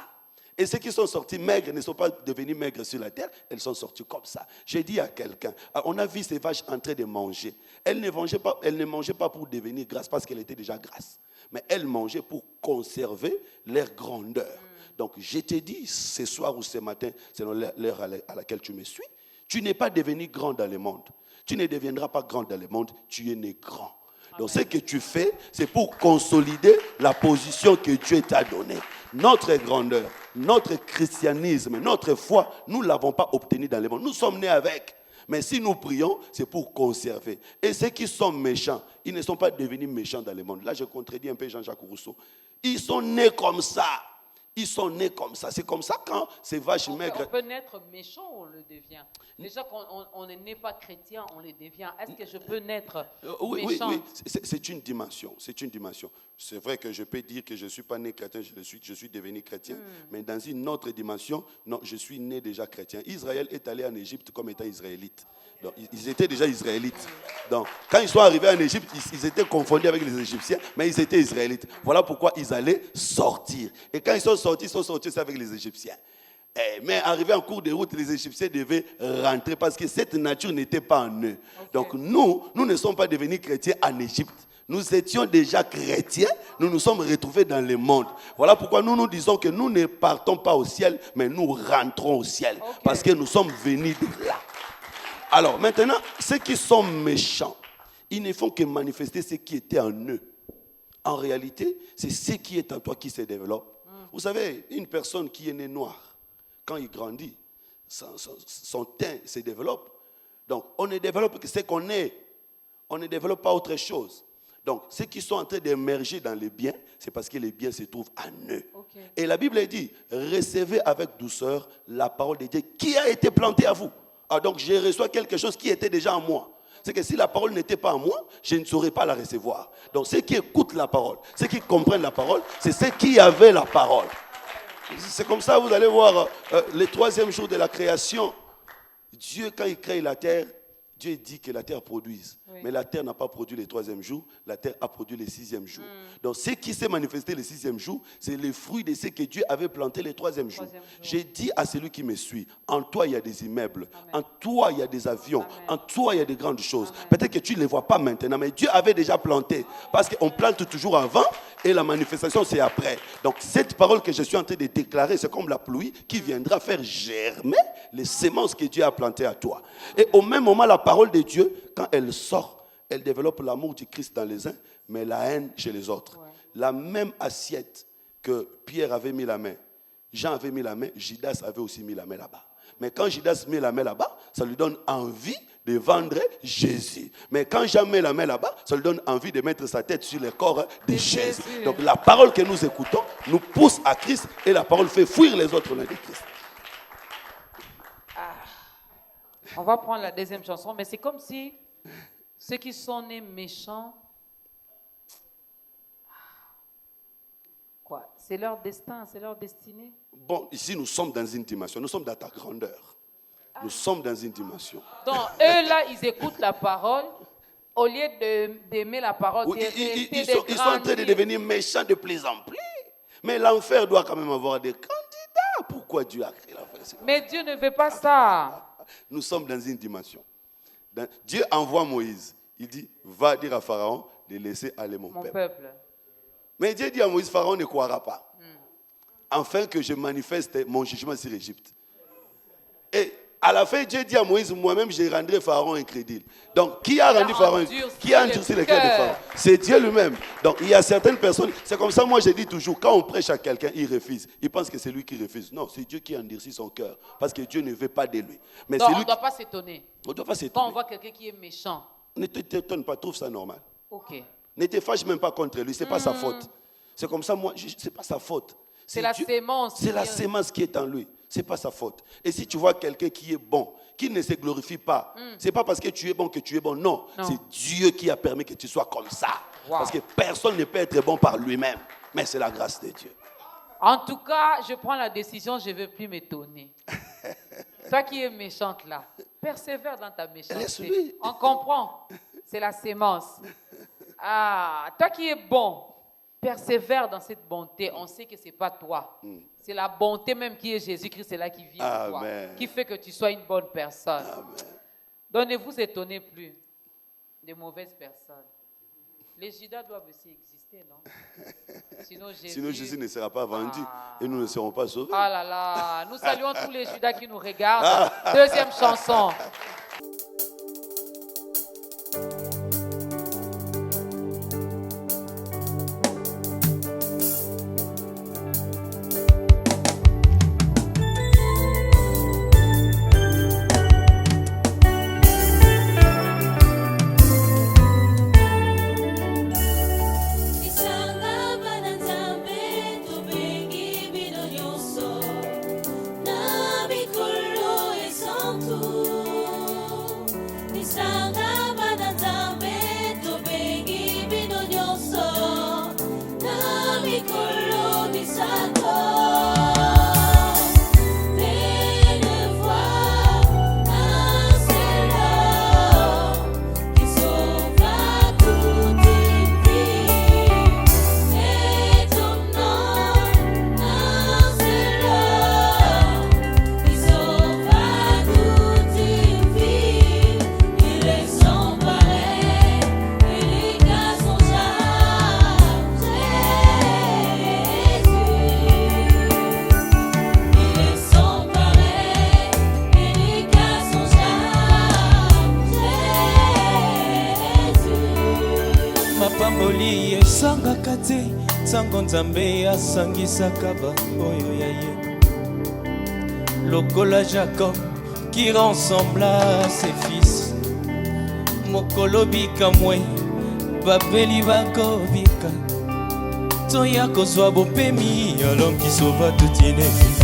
Et ceux qui sont sortis maigres ne sont pas devenus maigres sur la terre, elles sont sorties comme ça. J'ai dit à quelqu'un, on a vu ces vaches en train de manger. Elles ne mangeaient pas pour devenir grasses parce qu'elles étaient déjà grasses. Mais elles mangeaient pour conserver leur grandeur. Donc je te dis, ce soir ou ce matin, selon l'heure à laquelle tu me suis, tu n'es pas devenu grand dans le monde. Tu ne deviendras pas grand dans le monde, tu es né grand. Donc ce que tu fais, c'est pour consolider la position que Dieu t'a donnée. Notre grandeur, notre christianisme, notre foi, nous ne l'avons pas obtenu dans le monde. Nous sommes nés avec. Mais si nous prions, c'est pour conserver. Et ceux qui sont méchants, ils ne sont pas devenus méchants dans le monde. Là, je contredis un peu Jean-Jacques Rousseau. Ils sont nés comme ça. Ils sont nés comme ça. C'est comme ça quand ces vaches maigres... On peut naître méchant, on le devient. Déjà, quand on n'est pas chrétien, on le devient. Est-ce que je peux naître méchant? Oui. C'est une dimension. C'est vrai que je peux dire que je ne suis pas né chrétien, je suis devenu chrétien. Mais dans une autre dimension, non, je suis né déjà chrétien. Israël est allé en Égypte comme étant israélite. Donc, ils étaient déjà israélites. Donc, quand ils sont arrivés en Égypte, ils étaient confondus avec les Égyptiens, mais ils étaient israélites. Voilà pourquoi ils allaient sortir. Et quand ils sont sortis aussi avec les Égyptiens. Mais arrivés en cours de route, les Égyptiens devaient rentrer parce que cette nature n'était pas en eux. Donc, nous ne sommes pas devenus chrétiens en Égypte. Nous étions déjà chrétiens, nous nous sommes retrouvés dans le monde. Voilà pourquoi nous disons que nous ne partons pas au ciel, mais nous rentrons au ciel. Parce que nous sommes venus de là. Alors maintenant, ceux qui sont méchants, ils ne font que manifester ce qui était en eux. En réalité, c'est ce qui est en toi qui se développe. Vous savez, une personne qui est née noire, quand il grandit, son teint se développe. Donc, on ne développe que ce qu'on est. On ne développe pas autre chose. Donc, ceux qui sont en train d'émerger dans les biens, c'est parce que les biens se trouvent en eux. Et la Bible dit, recevez avec douceur la parole de Dieu qui a été plantée à vous. Ah, donc je reçois quelque chose qui était déjà en moi. C'est que si la parole n'était pas en moi, je ne saurais pas la recevoir. Donc ceux qui écoutent la parole, ceux qui comprennent la parole, c'est ceux qui avaient la parole. C'est comme ça, vous allez voir, le 3e jour de la création, Dieu, quand il crée la terre, Dieu dit que la terre produise. Oui. Mais la terre n'a pas produit le 3e jour, la terre a produit le 6e jour. Donc ce qui s'est manifesté le 6e jour, c'est le fruit de ce que Dieu avait planté le 3e jour. J'ai dit à celui qui me suit, en toi il y a des immeubles, en toi il y a des avions, en toi il y a de grandes choses. Peut-être que tu ne les vois pas maintenant, mais Dieu avait déjà planté. Parce qu'on plante toujours avant et la manifestation c'est après. Donc cette parole que je suis en train de déclarer, c'est comme la pluie qui viendra faire germer les semences que Dieu a plantées à toi. Et au même moment, la parole de Dieu, quand elle sort, elle développe l'amour du Christ dans les uns, mais la haine chez les autres. Ouais. La même assiette que Pierre avait mis la main, Jean avait mis la main, Judas avait aussi mis la main là-bas. Mais quand Judas met la main là-bas, ça lui donne envie de vendre Jésus. Mais quand Jean met la main là-bas, ça lui donne envie de mettre sa tête sur le corps de Jésus. Donc la parole que nous écoutons nous pousse à Christ et la parole fait fuir les autres loin de Christ. On va prendre la deuxième chanson, mais c'est comme si ceux qui sont nés méchants, quoi, c'est leur destin, c'est leur destinée. Bon, ici nous sommes dans une dimension, nous sommes dans ta grandeur. Nous sommes dans une dimension. Donc eux là, ils écoutent la parole, au lieu d'aimer la parole, oui, ils sont en train de devenir méchants de plus en plus. Mais l'enfer doit quand même avoir des candidats. Pourquoi Dieu a créé l'enfer? Mais Dieu ne veut pas ça. Nous sommes dans une dimension. Dieu envoie Moïse. Il dit, va dire à Pharaon de laisser aller mon peuple. Mais Dieu dit à Moïse, Pharaon ne croira pas. Afin que je manifeste mon jugement sur l'Égypte. Et à la fin, Dieu dit à Moïse, moi-même, je rendrai Pharaon incrédule. Donc, qui a rendu Pharaon? Qui a endurci le cœur de Pharaon? C'est Dieu lui-même. Donc, il y a certaines personnes, c'est comme ça, moi je dis toujours, quand on prêche à quelqu'un, il refuse. Il pense que c'est lui qui refuse. Non, c'est Dieu qui a endurci son cœur. Parce que Dieu ne veut pas de lui. Mais donc, on ne doit pas s'étonner. On ne doit pas s'étonner. Quand on voit quelqu'un qui est méchant. Ne t'étonne pas, trouve ça normal. Ok. Ne te fâche même pas contre lui, ce n'est pas sa faute. C'est comme ça, moi, ce n'est pas sa faute. C'est la sémence. C'est la sémence qui est en lui. Ce n'est pas sa faute. Et si tu vois quelqu'un qui est bon, qui ne se glorifie pas, ce n'est pas parce que tu es bon que tu es bon. Non. C'est Dieu qui a permis que tu sois comme ça. Wow. Parce que personne ne peut être bon par lui-même. Mais c'est la grâce de Dieu. En tout cas, je prends la décision, je ne veux plus m'étonner. Toi qui es méchante là, persévère dans ta méchanceté. On comprend. C'est la sémence. Ah, toi qui es bon, persévère dans cette bonté. On sait que ce n'est pas toi. C'est la bonté même qui est Jésus-Christ, c'est là qui vit en toi, qui fait que tu sois une bonne personne. Donc ne vous étonnez plus de mauvaises personnes. Les Judas doivent aussi exister, non? Sinon Jésus ne sera pas vendu et nous ne serons pas sauvés. Ah là là, nous saluons tous les Judas qui nous regardent. Deuxième chanson. Sango Nzambe asangisaka oyo ya ye lokola Jacob qui ressembla ses fils mokolo bikamwe babeli bakobika toya kozwa bopemi à l'homme qui sauva toute une vie.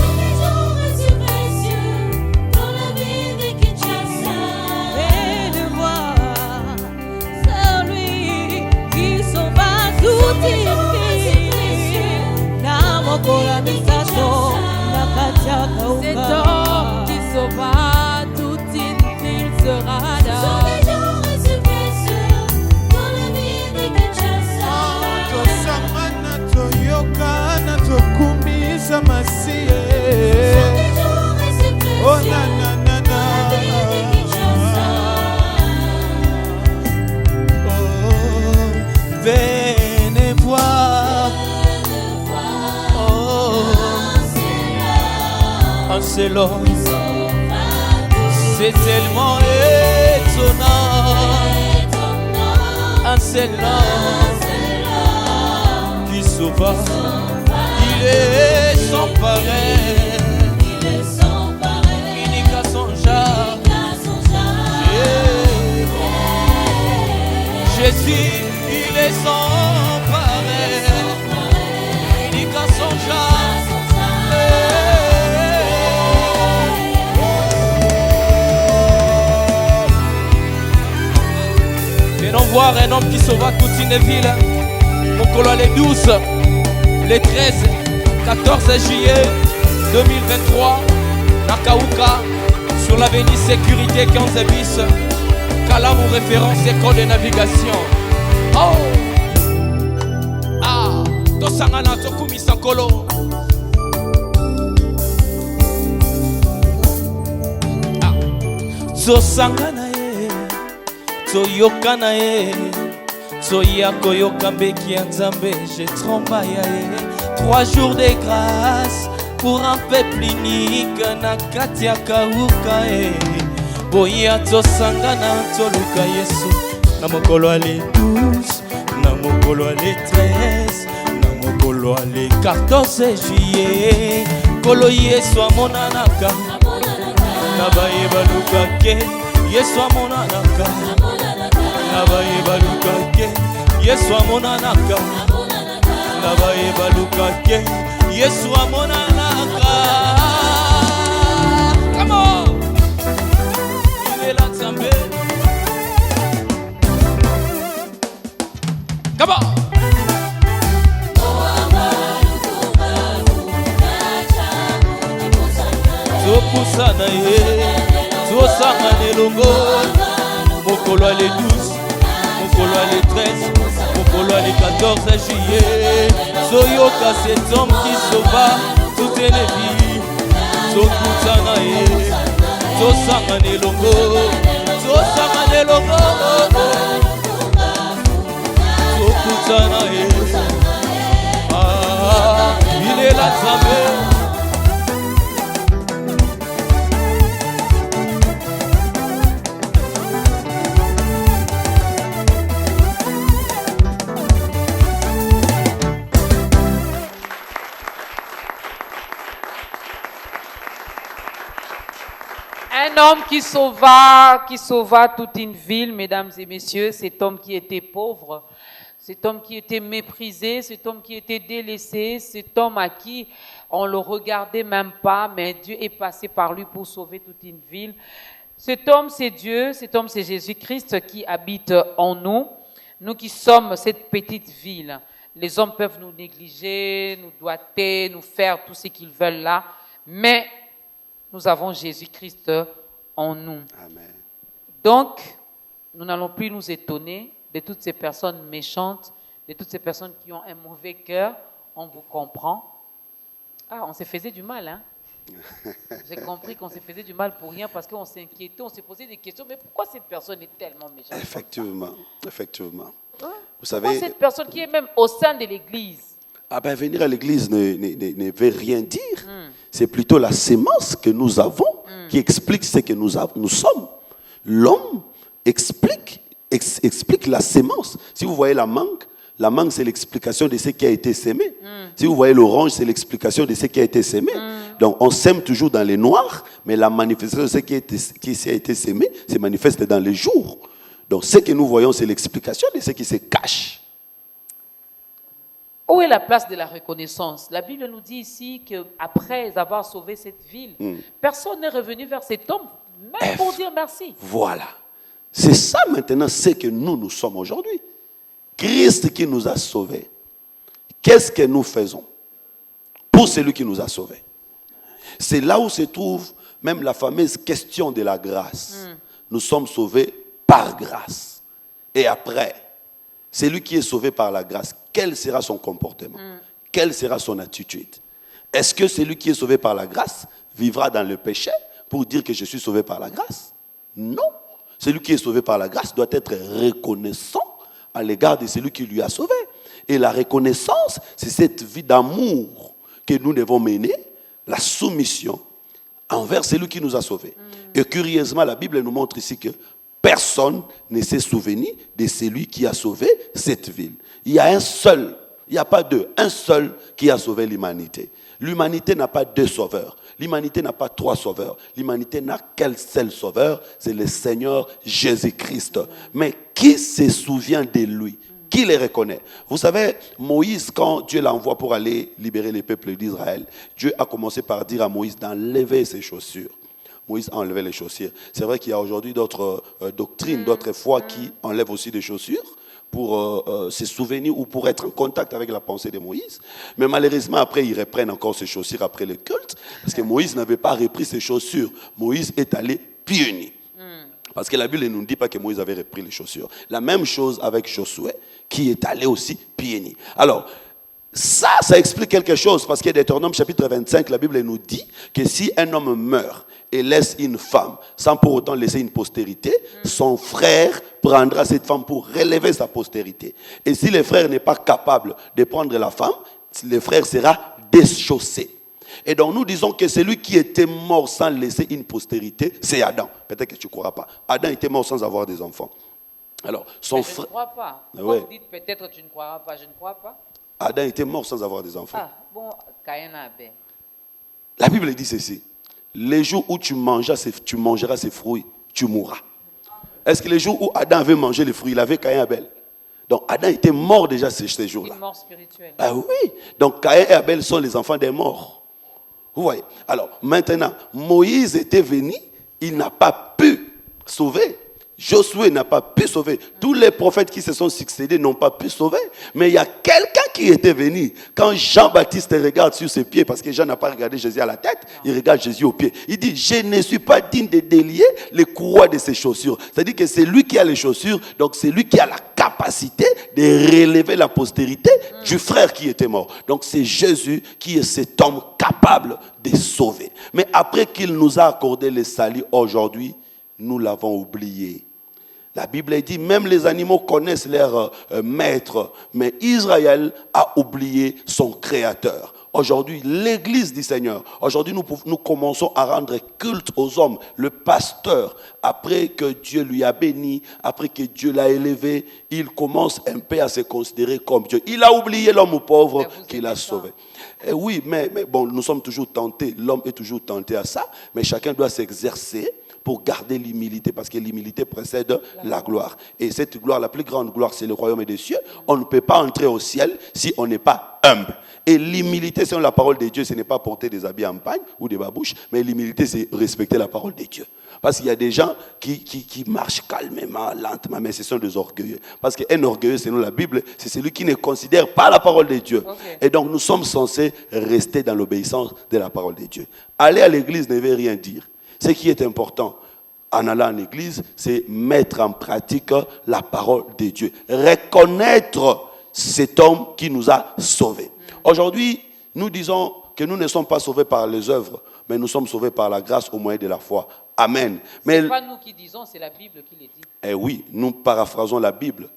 Cet homme qui sauva toute une ville sera là. c'est l'homme. C'est tellement étonnant. Un seul homme qui sauva. Il est sans pareil. Unique à son genre. Jésus, il est sans pareil. Unique à son genre. Venons voir un homme qui sauva toute une ville. Mokolo les 12, les 13, 14 juillet 2023, Nakauka, sur l'avenue Sécurité 15 bis, Kalamu référence école de navigation. Oh! Ah! Tosangana Tokumi Sankolo. Ah! Tosangana ye, Toyokana ye. Soya koyoka mbeki ya Nzambe, je tromba ya ye. 3 jours de grâce pour un peuple unique na kati ya kauka e. Boya tosangana toluka Yesu na mokolo ale 12, na mokolo ale 13, na mokolo ale 14 juillet. Kolo Yesu amonanaka na baye baluka ke Yesu amonanaka. Nabaye balukake, Yesu amonanaka. Nabaye balukake, Yesu amonanaka. Come on, il est là Nzambe. Come on. Topusana ye, tosangane longo. Mokolo les 12. Mokolo les 13, Mokolo les 14 juillet. Soyoka cet homme qui sauva toutes les vies. Sokutana e, Tosangane longo, Tosangane longo. Sokutana e, ah, il est là Nzambe. Un homme qui sauva toute une ville, mesdames et messieurs, cet homme qui était pauvre, cet homme qui était méprisé, cet homme qui était délaissé, cet homme à qui on ne le regardait même pas, mais Dieu est passé par lui pour sauver toute une ville. Cet homme, c'est Dieu, cet homme, c'est Jésus-Christ qui habite en nous, nous qui sommes cette petite ville. Les hommes peuvent nous négliger, nous doiter, nous faire tout ce qu'ils veulent là, mais nous avons Jésus-Christ en nous. Amen. Donc, nous n'allons plus nous étonner de toutes ces personnes méchantes, de toutes ces personnes qui ont un mauvais cœur. On vous comprend. Ah, on se faisait du mal, hein? J'ai compris qu'on se faisait du mal pour rien parce qu'on s'inquiétait, on se posait des questions. Mais pourquoi cette personne est tellement méchante? Effectivement, effectivement. Hein? Vous savez, pourquoi cette personne qui est même au sein de l'Église? Ah ben, venir à l'église ne veut rien dire. C'est plutôt la sémence que nous avons qui explique ce que nous sommes. L'homme explique la sémence. Si vous voyez la mangue c'est l'explication de ce qui a été sémé. Si vous voyez l'orange, c'est l'explication de ce qui a été sémé. Donc on sème toujours dans les noirs, mais la manifestation de ce qui a été sémé se manifeste dans les jours. Donc ce que nous voyons, c'est l'explication de ce qui se cache. Où est la place de la reconnaissance? La Bible nous dit ici qu'après avoir sauvé cette ville, personne n'est revenu vers cet homme, même pour dire merci. Voilà. C'est ça maintenant ce que nous sommes aujourd'hui. Christ qui nous a sauvés. Qu'est-ce que nous faisons pour celui qui nous a sauvés? C'est là où se trouve même la fameuse question de la grâce. Nous sommes sauvés par grâce. Et après, celui qui est sauvé par la grâce, quel sera son comportement? Quelle sera son attitude? Est-ce que celui qui est sauvé par la grâce vivra dans le péché pour dire que je suis sauvé par la grâce? Non. Celui qui est sauvé par la grâce doit être reconnaissant à l'égard de celui qui lui a sauvé. Et la reconnaissance, c'est cette vie d'amour que nous devons mener, la soumission envers celui qui nous a sauvés. Et curieusement, la Bible nous montre ici que personne ne s'est souvenu de celui qui a sauvé cette ville. Il y a un seul, il n'y a pas deux, un seul qui a sauvé l'humanité. L'humanité n'a pas deux sauveurs. L'humanité n'a pas trois sauveurs. L'humanité n'a qu'un seul sauveur, c'est le Seigneur Jésus-Christ. Mais qui se souvient de lui? Qui les reconnaît? Vous savez, Moïse, quand Dieu l'envoie pour aller libérer les peuples d'Israël, Dieu a commencé par dire à Moïse d'enlever ses chaussures. Moïse a enlevé les chaussures. C'est vrai qu'il y a aujourd'hui d'autres doctrines, d'autres foi qui enlèvent aussi des chaussures pour se souvenir ou pour être en contact avec la pensée de Moïse. Mais malheureusement, après, ils reprennent encore ses chaussures après le culte, parce que Moïse n'avait pas repris ses chaussures. Moïse est allé pieds nus. Parce que la Bible ne nous dit pas que Moïse avait repris les chaussures. La même chose avec Josué, qui est allé aussi pieds nus. Alors, ça explique quelque chose, parce que Deutéronome chapitre 25, la Bible nous dit que si un homme meurt et laisse une femme, sans pour autant laisser une postérité, son frère prendra cette femme pour relever sa postérité. Et si le frère n'est pas capable de prendre la femme, le frère sera déchaussé. Et donc nous disons que celui qui était mort sans laisser une postérité, c'est Adam. Peut-être que tu ne croiras pas. Adam était mort sans avoir des enfants. Alors, son frère... Je ne crois pas. Ouais. Vous dites peut-être tu ne croiras pas, je ne crois pas. Adam était mort sans avoir des enfants. Ah, bon, Caïn a Abel. La Bible dit ceci. Les jours où tu mangeras ces fruits, tu mourras. Est-ce que les jours où Adam avait mangé les fruits, il avait Caïn et Abel? Donc Adam était mort déjà ces jours-là. Une mort spirituelle. Ah oui. Donc Caïn et Abel sont les enfants des morts. Vous voyez. Alors maintenant, Moïse était venu, il n'a pas pu sauver. Josué n'a pas pu sauver. Tous les prophètes qui se sont succédés n'ont pas pu sauver. Mais il y a quelqu'un qui était venu. Quand Jean-Baptiste regarde sur ses pieds, parce que Jean n'a pas regardé Jésus à la tête, il regarde Jésus aux pieds. Il dit, je ne suis pas digne de délier les courroies de ses chaussures. C'est-à-dire que c'est lui qui a les chaussures, donc c'est lui qui a la capacité de relever la postérité du frère qui était mort. Donc c'est Jésus qui est cet homme capable de sauver. Mais après qu'il nous a accordé le salut aujourd'hui, nous l'avons oublié. La Bible dit, même les animaux connaissent leur maître, mais Israël a oublié son créateur. Aujourd'hui, l'église du Seigneur, aujourd'hui nous commençons à rendre culte aux hommes. Le pasteur, après que Dieu lui a béni, après que Dieu l'a élevé, il commence un peu à se considérer comme Dieu. Il a oublié l'homme pauvre qu'il a sauvé. Et oui, mais bon, nous sommes toujours tentés, l'homme est toujours tenté à ça, mais chacun doit s'exercer pour garder l'humilité, parce que l'humilité précède la gloire. Et cette gloire, la plus grande gloire, c'est le royaume des cieux. On ne peut pas entrer au ciel si on n'est pas humble. Et l'humilité, selon la parole de Dieu, ce n'est pas porter des habits en pagne ou des babouches, mais l'humilité, c'est respecter la parole de Dieu. Parce qu'il y a des gens qui marchent calmement, lentement, mais ce sont des orgueilleux. Parce qu'un orgueilleux, selon la Bible, c'est celui qui ne considère pas la parole de Dieu. Okay. Et donc, nous sommes censés rester dans l'obéissance de la parole de Dieu. Aller à l'église ne veut rien dire. Ce qui est important en allant en église, c'est mettre en pratique la parole de Dieu. Reconnaître cet homme qui nous a sauvés. Aujourd'hui, nous disons que nous ne sommes pas sauvés par les œuvres, mais nous sommes sauvés par la grâce au moyen de la foi. Amen. Ce n'est pas nous qui disons, c'est la Bible qui le dit. Eh oui, nous paraphrasons la Bible.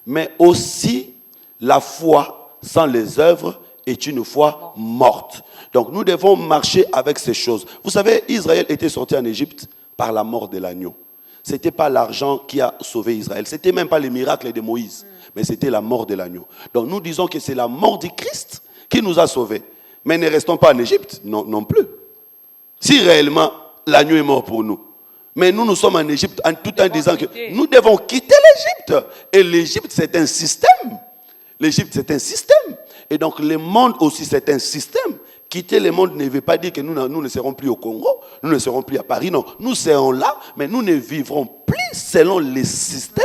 Mais aussi, la foi sans les œuvres est une foi morte. Donc nous devons marcher avec ces choses. Vous savez, Israël était sorti en Égypte par la mort de l'agneau. Ce n'était pas l'argent qui a sauvé Israël. Ce n'était même pas les miracles de Moïse. Mais c'était la mort de l'agneau. Donc nous disons que c'est la mort du Christ qui nous a sauvés. Mais ne restons pas en Égypte, non plus. Si réellement l'agneau est mort pour nous. Mais nous sommes en Égypte tout en disant que nous devons quitter l'Égypte. Et l'Égypte, c'est un système. L'Égypte, c'est un système. Et donc, le monde aussi, c'est un système. Quitter le monde ne veut pas dire que nous ne serons plus au Congo, nous ne serons plus à Paris. Non, nous serons là, mais nous ne vivrons plus selon les systèmes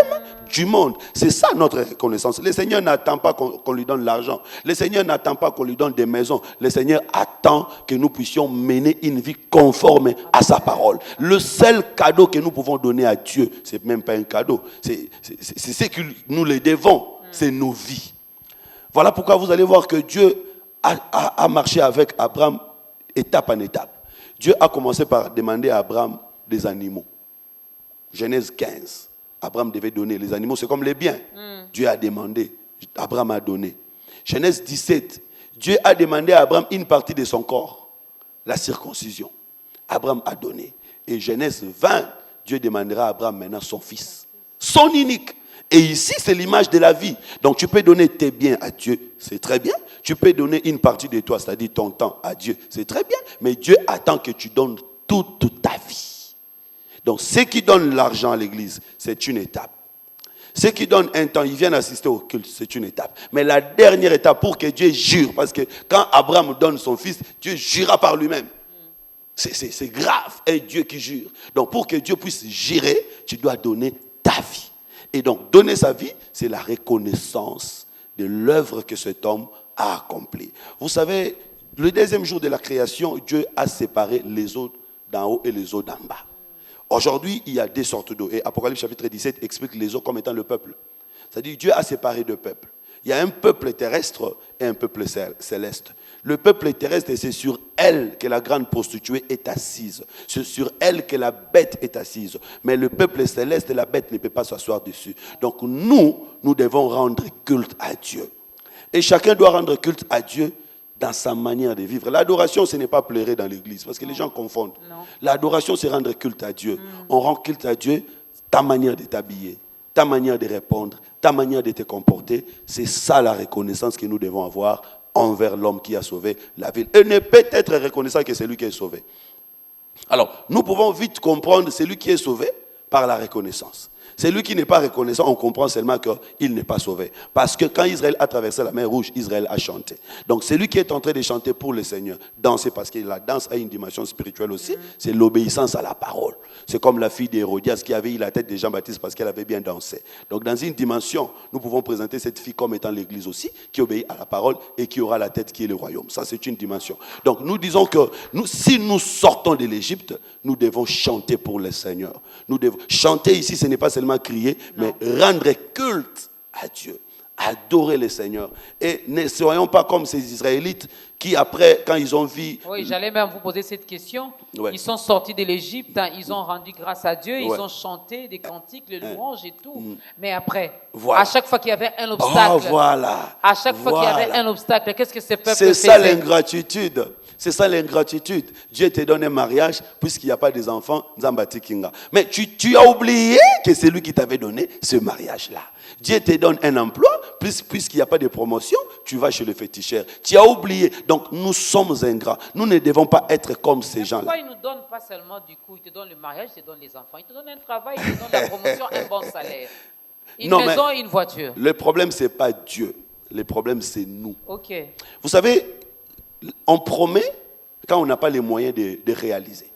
du monde. C'est ça notre reconnaissance. Le Seigneur n'attend pas qu'on lui donne l'argent. Le Seigneur n'attend pas qu'on lui donne des maisons. Le Seigneur attend que nous puissions mener une vie conforme à sa parole. Le seul cadeau que nous pouvons donner à Dieu, c'est même pas un cadeau. C'est ce que nous lui devons, c'est nos vies. Voilà pourquoi vous allez voir que Dieu a marché avec Abraham étape en étape. Dieu a commencé par demander à Abraham des animaux. Genèse 15. Abraham devait donner. Les animaux, c'est comme les biens. Dieu a demandé. Abraham a donné. Genèse 17. Dieu a demandé à Abraham une partie de son corps. La circoncision. Abraham a donné. Et Genèse 20, Dieu demandera à Abraham maintenant son fils. Son unique. Et ici, c'est l'image de la vie. Donc, tu peux donner tes biens à Dieu, c'est très bien. Tu peux donner une partie de toi, c'est-à-dire ton temps à Dieu, c'est très bien. Mais Dieu attend que tu donnes toute ta vie. Donc, ceux qui donnent l'argent à l'église, c'est une étape. Ceux qui donnent un temps, ils viennent assister au culte, c'est une étape. Mais la dernière étape, pour que Dieu jure, parce que quand Abraham donne son fils, Dieu jurera par lui-même. C'est grave, un Dieu qui jure. Donc, pour que Dieu puisse jurer, tu dois donner ta vie. Et donc, donner sa vie, c'est la reconnaissance de l'œuvre que cet homme a accomplie. Vous savez, le deuxième jour de la création, Dieu a séparé les eaux d'en haut et les eaux d'en bas. Aujourd'hui, il y a deux sortes d'eau. Et Apocalypse chapitre 17 explique les eaux comme étant le peuple. C'est-à-dire, Dieu a séparé deux peuples. Il y a un peuple terrestre et un peuple céleste. Le peuple terrestre, c'est sur elle que la grande prostituée est assise. C'est sur elle que la bête est assise. Mais le peuple céleste, la bête ne peut pas s'asseoir dessus. Donc nous devons rendre culte à Dieu. Et chacun doit rendre culte à Dieu dans sa manière de vivre. L'adoration, ce n'est pas pleurer dans l'église, parce que les gens confondent. Non. L'adoration, c'est rendre culte à Dieu. On rend culte à Dieu, ta manière de t'habiller, ta manière de répondre, ta manière de te comporter. C'est ça la reconnaissance que nous devons avoir envers l'homme qui a sauvé la ville. Et ne peut être reconnaissant que celui qui est sauvé. Alors, nous pouvons vite comprendre celui qui est sauvé par la reconnaissance. Celui qui n'est pas reconnaissant, on comprend seulement qu'il n'est pas sauvé. Parce que quand Israël a traversé la mer Rouge, Israël a chanté. Donc celui qui est en train de chanter pour le Seigneur, danser, parce que la danse a une dimension spirituelle aussi, c'est l'obéissance à la parole. C'est comme la fille d'Hérodias qui avait eu la tête de Jean-Baptiste parce qu'elle avait bien dansé. Donc dans une dimension, nous pouvons présenter cette fille comme étant l'église aussi, qui obéit à la parole et qui aura la tête qui est le royaume. Ça, c'est une dimension. Donc nous disons que si nous sortons de l'Égypte, nous devons chanter pour le Seigneur. Nous devons chanter ici, ce n'est pas seulement crier, mais rendre culte à Dieu, adorer le Seigneur. Et ne soyons pas comme ces Israélites qui après, quand ils ont vu... Oui, j'allais même vous poser cette question. Ouais. Ils sont sortis de l'Égypte, ils ont rendu grâce à Dieu, ils ont chanté des cantiques, les louanges et tout. Mais après, à chaque fois qu'il y avait un obstacle, à chaque fois qu'il y avait un obstacle, qu'est-ce que ce peuple faisait? C'est ça l'ingratitude. C'est ça l'ingratitude. Dieu te donne un mariage puisqu'il n'y a pas des enfants. Mais tu as oublié que c'est lui qui t'avait donné ce mariage-là. Dieu te donne un emploi puisqu'il n'y a pas de promotion. Tu vas chez le féticheur. Tu as oublié. Donc nous sommes ingrats. Nous ne devons pas être comme ces gens-là. Pourquoi il ne nous donne pas seulement du coup, il te donne le mariage, il te donne les enfants, il te donne un travail, il te donne la promotion, un bon salaire, une maison et une voiture. Le problème, ce n'est pas Dieu. Le problème, c'est nous. Ok. Vous savez, on promet quand on n'a pas les moyens de réaliser.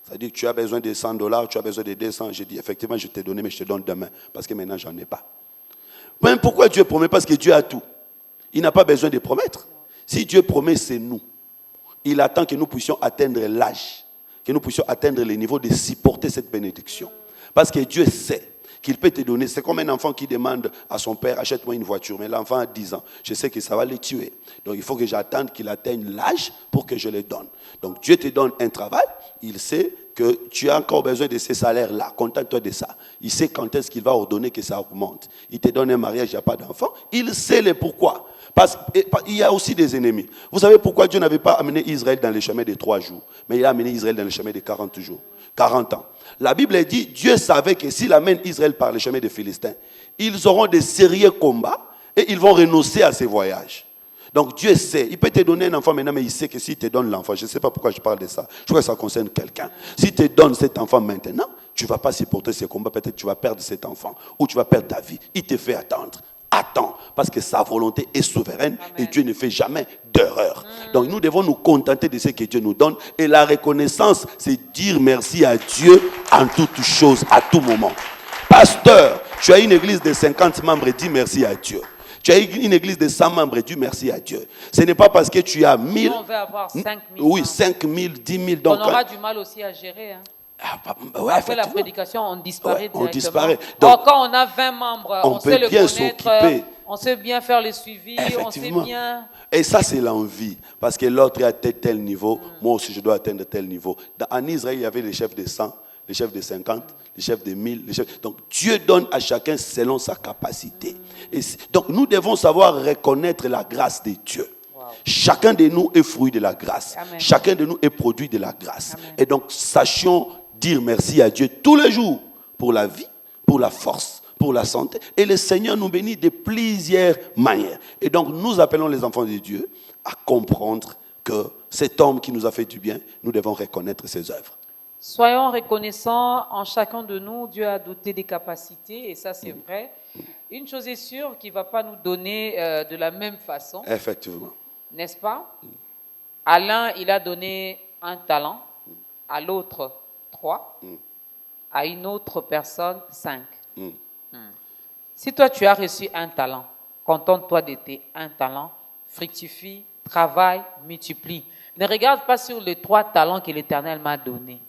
C'est-à-dire que tu as besoin de $100, tu as besoin de 200. Je dis, effectivement, je t'ai donné, mais je te donne demain. Parce que maintenant, je n'en ai pas. Même pourquoi Dieu promet? Parce que Dieu a tout. Il n'a pas besoin de promettre. Si Dieu promet, c'est nous. Il attend que nous puissions atteindre l'âge, que nous puissions atteindre le niveau de supporter cette bénédiction. Parce que Dieu sait qu'il peut te donner. C'est comme un enfant qui demande à son père, achète-moi une voiture. Mais l'enfant a 10 ans. Je sais que ça va le tuer. Donc il faut que j'attende qu'il atteigne l'âge pour que je le donne. Donc Dieu te donne un travail. Il sait que tu as encore besoin de ces salaires-là. Contente-toi de ça. Il sait quand est-ce qu'il va ordonner que ça augmente. Il te donne un mariage, il n'y a pas d'enfant. Il sait le pourquoi. Parce qu'il y a aussi des ennemis. Vous savez pourquoi Dieu n'avait pas amené Israël dans le chemin de 3 jours, mais il a amené Israël dans le chemin de 40 jours, 40 ans. La Bible dit, Dieu savait que s'il amène Israël par le chemin des Philistins, ils auront de sérieux combats et ils vont renoncer à ces voyages. Donc Dieu sait, il peut te donner un enfant maintenant, mais il sait que s'il te donne l'enfant, je ne sais pas pourquoi je parle de ça, je crois que ça concerne quelqu'un. S'il te donne cet enfant maintenant, tu ne vas pas supporter ces combats, peut-être tu vas perdre cet enfant, ou tu vas perdre ta vie. Il te fait attendre. Attends, parce que sa volonté est souveraine. Amen. Et Dieu ne fait jamais d'erreur. Donc nous devons nous contenter de ce que Dieu nous donne. Et la reconnaissance, c'est dire merci à Dieu en toutes choses, à tout moment. Pasteur, tu as une église de 50 membres, dis merci à Dieu. Tu as une église de 100 membres, dis merci à Dieu. Ce n'est pas parce que tu as 1000. On veut avoir 5 000. Oui, 5 000, 10 000. Donc, on aura du mal aussi à gérer. Hein. Ouais, après la prédication, on disparaît directement. On disparaît. Donc, quand on a 20 membres, on sait le connaître, on sait bien faire le suivi, on sait bien... Et ça, c'est l'envie. Parce que l'autre est à tel niveau, moi aussi, je dois atteindre tel niveau. En Israël, il y avait les chefs de 100, les chefs de 50, les chefs de 1000. Donc, Dieu donne à chacun selon sa capacité. Et donc, nous devons savoir reconnaître la grâce de Dieu. Wow. Chacun de nous est fruit de la grâce. Amen. Chacun de nous est produit de la grâce. Amen. Et donc, sachons dire merci à Dieu tous les jours pour la vie, pour la force, pour la santé. Et le Seigneur nous bénit de plusieurs manières. Et donc, nous appelons les enfants de Dieu à comprendre que cet homme qui nous a fait du bien, nous devons reconnaître ses œuvres. Soyons reconnaissants en chacun de nous. Dieu a doté des capacités et ça c'est vrai. Une chose est sûre, qu'il ne va pas nous donner de la même façon. Effectivement. N'est-ce pas? À l'un, il a donné un talent, à l'autre 3, à une autre personne 5. Si toi tu as reçu un talent, contente-toi de tes un talent, fructifie, travaille, multiplie. Ne regarde pas sur les 3 talents que l'Éternel m'a donnés.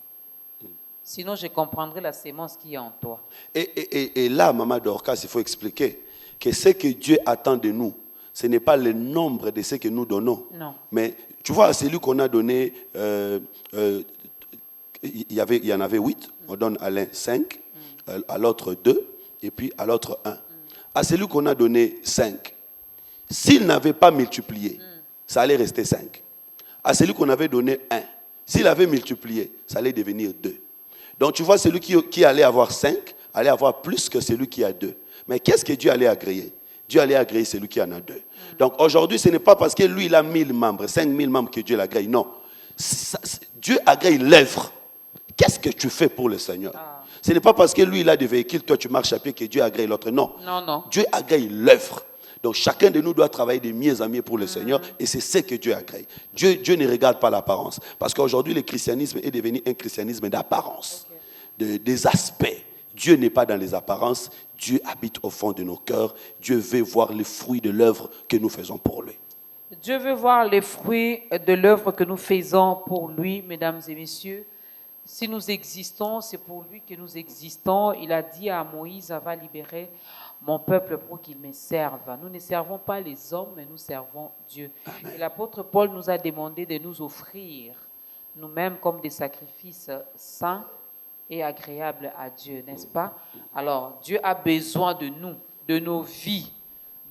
Sinon, je comprendrai la sémence qui est en toi. Et là, Maman Dorcas, il faut expliquer que ce que Dieu attend de nous, ce n'est pas le nombre de ce que nous donnons. Non. Mais tu vois, celui qu'on a donné, il y en avait 8, on donne à l'un 5, à l'autre 2, et puis à l'autre 1. À celui qu'on a donné 5, s'il n'avait pas multiplié, ça allait rester 5. À celui qu'on avait donné 1, s'il avait multiplié, ça allait devenir 2. Donc tu vois, celui qui allait avoir 5, allait avoir plus que celui qui a 2. Mais qu'est-ce que Dieu allait agréer? Dieu allait agréer celui qui en a 2. Donc aujourd'hui, ce n'est pas parce que lui, il a 1000 membres, 5000 membres que Dieu l'agrée. Non. Dieu agrée l'œuvre. Qu'est-ce que tu fais pour le Seigneur? Ce n'est pas parce que lui, il a des véhicules, toi tu marches à pied que Dieu agrée l'autre. Non. Non. Dieu agrée l'œuvre. Donc chacun de nous doit travailler de mieux en mieux pour le Seigneur et c'est ce que Dieu agrée. Dieu ne regarde pas l'apparence. Parce qu'aujourd'hui, le christianisme est devenu un christianisme d'apparence, des aspects. Dieu n'est pas dans les apparences. Dieu habite au fond de nos cœurs. Dieu veut voir les fruits de l'œuvre que nous faisons pour lui. Dieu veut voir les fruits de l'œuvre que nous faisons pour lui, mesdames et messieurs. Si nous existons, c'est pour lui que nous existons. Il a dit à Moïse, va libérer mon peuple pour qu'il me serve. Nous ne servons pas les hommes, mais nous servons Dieu. Amen. Et l'apôtre Paul nous a demandé de nous offrir nous-mêmes comme des sacrifices saints et agréables à Dieu, n'est-ce pas? Alors, Dieu a besoin de nous, de nos vies,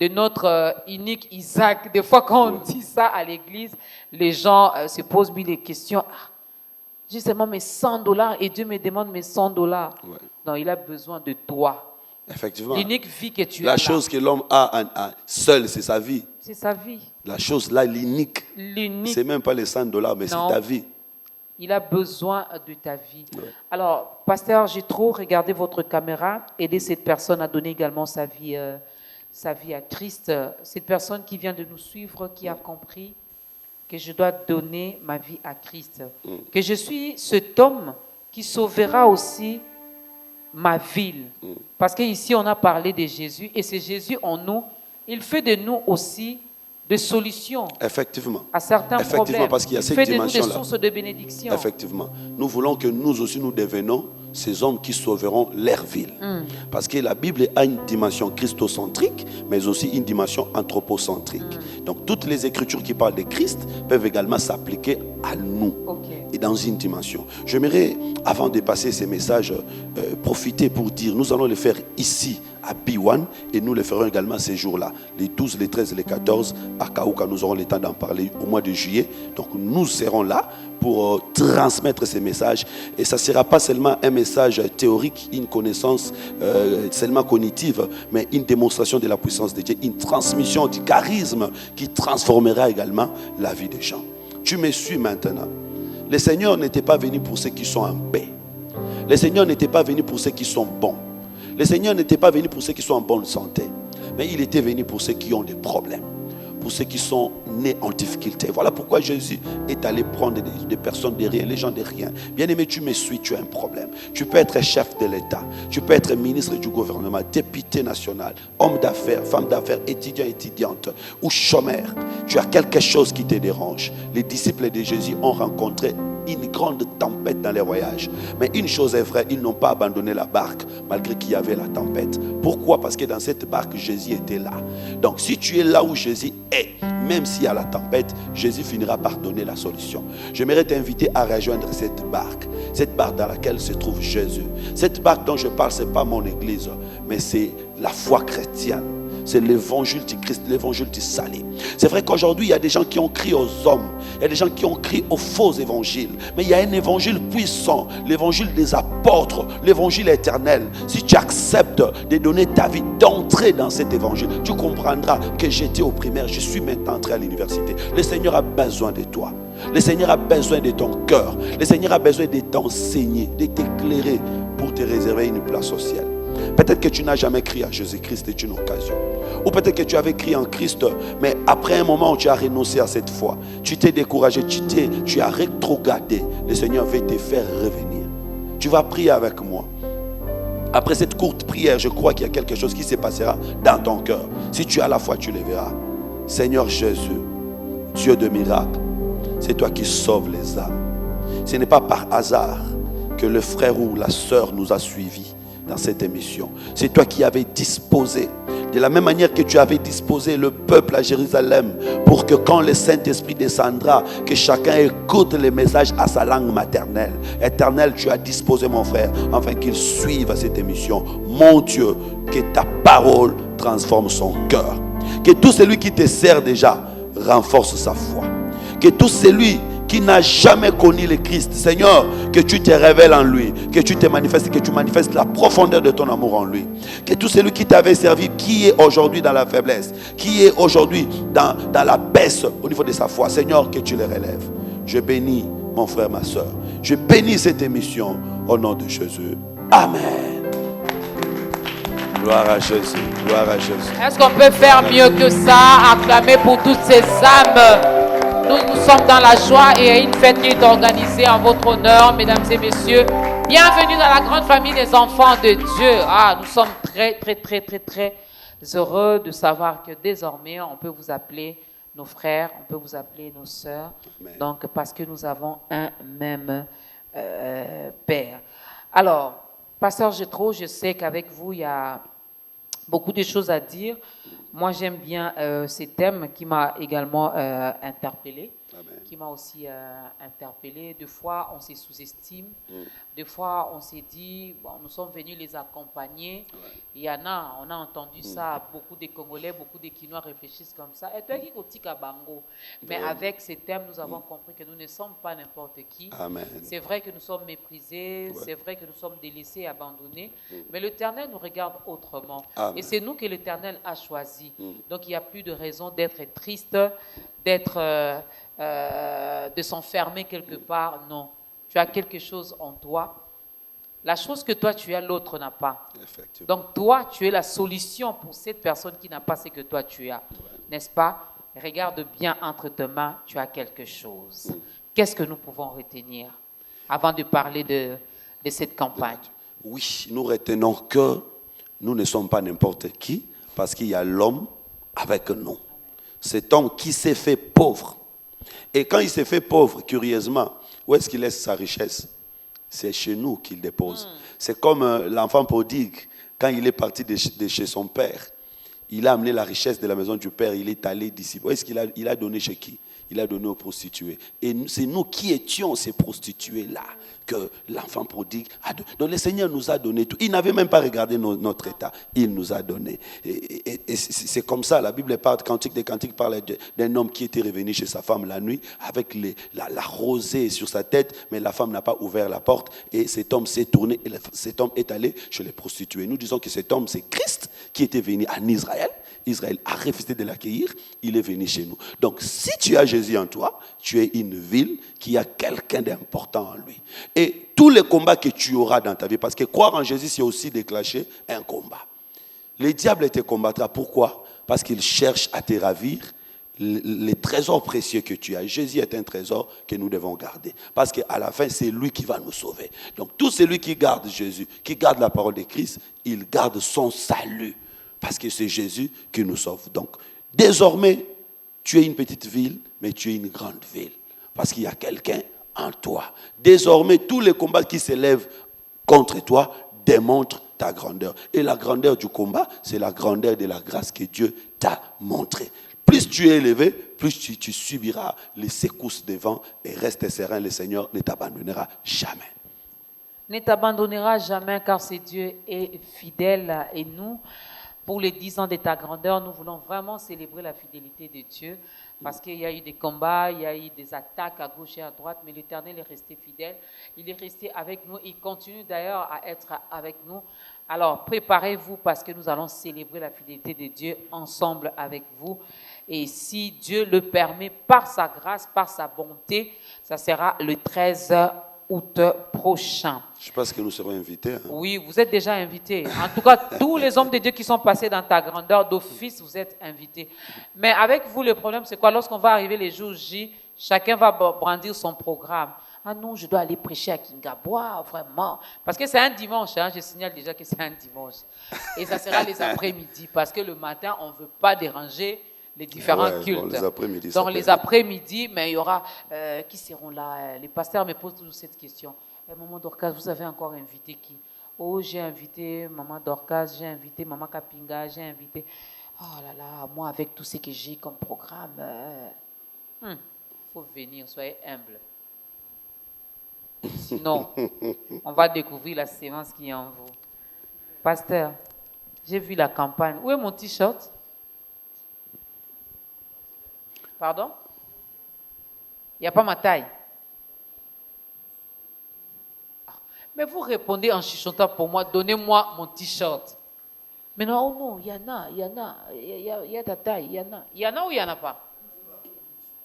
de notre unique Isaac. Des fois, quand on dit ça à l'église, les gens se posent mille questions. J'ai seulement mes $100 et Dieu me demande mes $100. Non, il a besoin de toi. Effectivement. L'unique vie que tu as. La chose que l'homme a seul, c'est sa vie. C'est sa vie. La chose là, l'unique. C'est même pas les $100, mais c'est ta vie. Il a besoin de ta vie. Ouais. Alors, pasteur Jétro, regardez votre caméra. Aidez cette personne à donner également sa vie à Christ. Cette personne qui vient de nous suivre, qui a compris que je dois donner ma vie à Christ. Que je suis cet homme qui sauvera aussi ma ville. Parce qu'ici, on a parlé de Jésus et c'est Jésus en nous. Il fait de nous aussi des solutions. Effectivement. À certains problèmes. Parce qu'il y a cette dimension-là. Il fait de nous des sources de bénédiction. Effectivement. Nous voulons que nous aussi, nous devenons ces hommes qui sauveront leur ville. Parce que la Bible a une dimension christocentrique, mais aussi une dimension anthropocentrique. Donc, toutes les écritures qui parlent de Christ peuvent également s'appliquer à nous. Et dans une dimension. J'aimerais, avant de passer ces messages, profiter pour dire, nous allons le faire ici, à B1, et nous le ferons également ces jours-là, les 12, les 13 et les 14, à Kaouka, nous aurons le temps d'en parler au mois de juillet. Donc nous serons là pour transmettre ces messages. Et ça ne sera pas seulement un message théorique, une connaissance seulement cognitive, mais une démonstration de la puissance de Dieu, une transmission du charisme qui transformera également la vie des gens. Tu me suis maintenant. Le Seigneur n'était pas venu pour ceux qui sont en paix. Le Seigneur n'était pas venu pour ceux qui sont bons. Le Seigneur n'était pas venu pour ceux qui sont en bonne santé. Mais il était venu pour ceux qui ont des problèmes. Pour ceux qui sont nés en difficulté. Voilà pourquoi Jésus est allé prendre des personnes de rien, les gens de rien. Bien-aimé, tu me suis, tu as un problème. Tu peux être chef de l'État. Tu peux être ministre du gouvernement, député national, homme d'affaires, femme d'affaires, étudiant, étudiante ou chômeur. Tu as quelque chose qui te dérange. Les disciples de Jésus ont rencontré une grande tempête dans les voyages. Mais une chose est vraie, ils n'ont pas abandonné la barque malgré qu'il y avait la tempête. Pourquoi? Parce que dans cette barque, Jésus était là. Donc si tu es là où Jésus est, même s'il y a la tempête, Jésus finira par donner la solution. J'aimerais t'inviter à rejoindre cette barque dans laquelle se trouve Jésus. Cette barque dont je parle, ce n'est pas mon église, mais c'est la foi chrétienne. C'est l'évangile du Christ, l'évangile du salut. C'est vrai qu'aujourd'hui, il y a des gens qui ont crié aux hommes. Il y a des gens qui ont crié aux faux évangiles. Mais il y a un évangile puissant, l'évangile des apôtres, l'évangile éternel. Si tu acceptes de donner ta vie, d'entrer dans cet évangile, tu comprendras que j'étais au primaire, je suis maintenant entré à l'université. Le Seigneur a besoin de toi. Le Seigneur a besoin de ton cœur. Le Seigneur a besoin de t'enseigner, de t'éclairer pour te réserver une place au ciel. Peut-être que tu n'as jamais crié à Jésus-Christ, c'est une occasion. Ou peut-être que tu avais crié en Christ, mais après un moment où tu as renoncé à cette foi, tu t'es découragé, tu as rétrogradé. Le Seigneur veut te faire revenir. Tu vas prier avec moi. Après cette courte prière, je crois qu'il y a quelque chose qui se passera dans ton cœur. Si tu as la foi, tu le verras. Seigneur Jésus, Dieu de miracles, c'est toi qui sauves les âmes. Ce n'est pas par hasard que le frère ou la sœur nous a suivis dans cette émission. C'est toi qui avais disposé, de la même manière que tu avais disposé le peuple à Jérusalem, pour que quand le Saint-Esprit descendra, que chacun écoute les messages à sa langue maternelle. Éternel, tu as disposé mon frère, afin qu'il suive cette émission. Mon Dieu, que ta parole transforme son cœur. Que tout celui qui te sert déjà renforce sa foi. Que tout celui qui n'a jamais connu le Christ, Seigneur, que tu te révèles en lui, que tu te manifestes, que tu manifestes la profondeur de ton amour en lui. Que tout celui qui t'avait servi, qui est aujourd'hui dans la faiblesse, qui est aujourd'hui dans la baisse au niveau de sa foi, Seigneur, que tu le relèves. Je bénis mon frère, ma soeur. Je bénis cette émission au nom de Jésus. Amen. Gloire à Jésus. Gloire à Jésus. Est-ce qu'on peut faire mieux que ça? Acclamer pour toutes ces âmes. Nous sommes dans la joie et une fête qui est organisée en votre honneur, mesdames et messieurs. Bienvenue dans la grande famille des enfants de Dieu. Nous sommes très heureux de savoir que désormais, on peut vous appeler nos frères, on peut vous appeler nos sœurs. Amen. Donc, parce que nous avons un même Père. Alors, Pasteur Jétro, je sais qu'avec vous, il y a beaucoup de choses à dire. Moi, j'aime bien ces thèmes qui m'a également interpellé, qui m'a aussi interpellé. Des fois, on se sous-estime. Des fois, on s'est dit, bon, nous sommes venus les accompagner. Il y en a, on a entendu ça, beaucoup de Congolais, beaucoup de Quinois réfléchissent comme ça. Et toi qui es au Bango. Mais avec ces thèmes, nous avons compris que nous ne sommes pas n'importe qui. Amen. C'est vrai que nous sommes méprisés, c'est vrai que nous sommes délaissés, abandonnés. Mais l'Éternel nous regarde autrement. Amen. Et c'est nous que l'Éternel a choisi. Donc, il n'y a plus de raison d'être triste, de s'enfermer quelque part. Non. Tu as quelque chose en toi. La chose que toi tu as, l'autre n'a pas. Donc toi, tu es la solution pour cette personne qui n'a pas ce que toi tu as. N'est-ce pas? Regarde bien entre tes mains, tu as quelque chose. Qu'est-ce que nous pouvons retenir avant de parler de cette campagne? Oui, nous retenons que nous ne sommes pas n'importe qui, parce qu'il y a l'homme avec nous. Cet homme qui s'est fait pauvre. Et quand il s'est fait pauvre, curieusement, où est-ce qu'il laisse sa richesse? C'est chez nous qu'il dépose. C'est comme l'enfant prodigue, quand il est parti de chez son père, il a amené la richesse de la maison du père, il est allé d'ici. Où est-ce qu'il a donné chez qui? Il a donné aux prostituées. Et c'est nous qui étions ces prostituées-là que l'enfant prodigue a donné. Donc le Seigneur nous a donné tout. Il n'avait même pas regardé notre état. Il nous a donné. Et c'est comme ça, la Bible parle, Cantique des Cantiques parle d'un homme qui était revenu chez sa femme la nuit avec la rosée sur sa tête, mais la femme n'a pas ouvert la porte et cet homme s'est tourné et cet homme est allé chez les prostituées. Nous disons que cet homme, c'est Christ qui était venu en Israël. Israël a refusé de l'accueillir, il est venu chez nous. Donc, si tu as Jésus en toi, tu es une ville qui a quelqu'un d'important en lui. Et tous les combats que tu auras dans ta vie, parce que croire en Jésus, c'est aussi déclencher un combat. Le diable te combattra. Pourquoi? Parce qu'il cherche à te ravir les trésors précieux que tu as. Jésus est un trésor que nous devons garder. Parce qu'à la fin, c'est lui qui va nous sauver. Donc, tout celui qui garde Jésus, qui garde la parole de Christ, il garde son salut. Parce que c'est Jésus qui nous sauve. Donc, désormais, tu es une petite ville, mais tu es une grande ville. Parce qu'il y a quelqu'un en toi. Désormais, tous les combats qui s'élèvent contre toi démontrent ta grandeur. Et la grandeur du combat, c'est la grandeur de la grâce que Dieu t'a montrée. Plus tu es élevé, plus tu subiras les secousses des vents et reste serein, le Seigneur ne t'abandonnera jamais. Ne t'abandonnera jamais car c'est Dieu est fidèle et nous, pour les 10 ans de ta grandeur, nous voulons vraiment célébrer la fidélité de Dieu parce qu'il y a eu des combats, il y a eu des attaques à gauche et à droite, mais l'Éternel est resté fidèle. Il est resté avec nous, il continue d'ailleurs à être avec nous. Alors préparez-vous parce que nous allons célébrer la fidélité de Dieu ensemble avec vous. Et si Dieu le permet, par sa grâce, par sa bonté, ça sera le 13 août prochain. Je pense que nous serons invités. Hein? Oui, vous êtes déjà invités. En tout cas, tous les hommes de Dieu qui sont passés dans ta grandeur d'office, vous êtes invités. Mais avec vous, le problème, c'est quoi? Lorsqu'on va arriver les jours J, chacun va brandir son programme. Ah non, je dois aller prêcher à Kingabois, vraiment. Parce que c'est un dimanche, hein, je signale déjà que c'est un dimanche. Et ça sera les après-midi, parce que le matin, on ne veut pas déranger les différents cultes. Bon, les après-midi, donc les après-midi, mais il y aura qui seront là. Les pasteurs me posent toujours cette question. Maman Dorcas, vous avez encore invité qui? Oh, j'ai invité Maman Dorcas, j'ai invité Maman Kapinga, j'ai invité. Oh là là, moi avec tout ce que j'ai comme programme, faut venir, soyez humble. Sinon, on va découvrir la sémence qui est en vous. Pasteur, j'ai vu la campagne. Où est mon t-shirt? Pardon? Il n'y a pas ma taille. Mais vous répondez en chuchotant pour moi, donnez-moi mon t-shirt. Mais non, oh non, il y a ta taille, il y en a. Il y en a ou il n'y en a pas?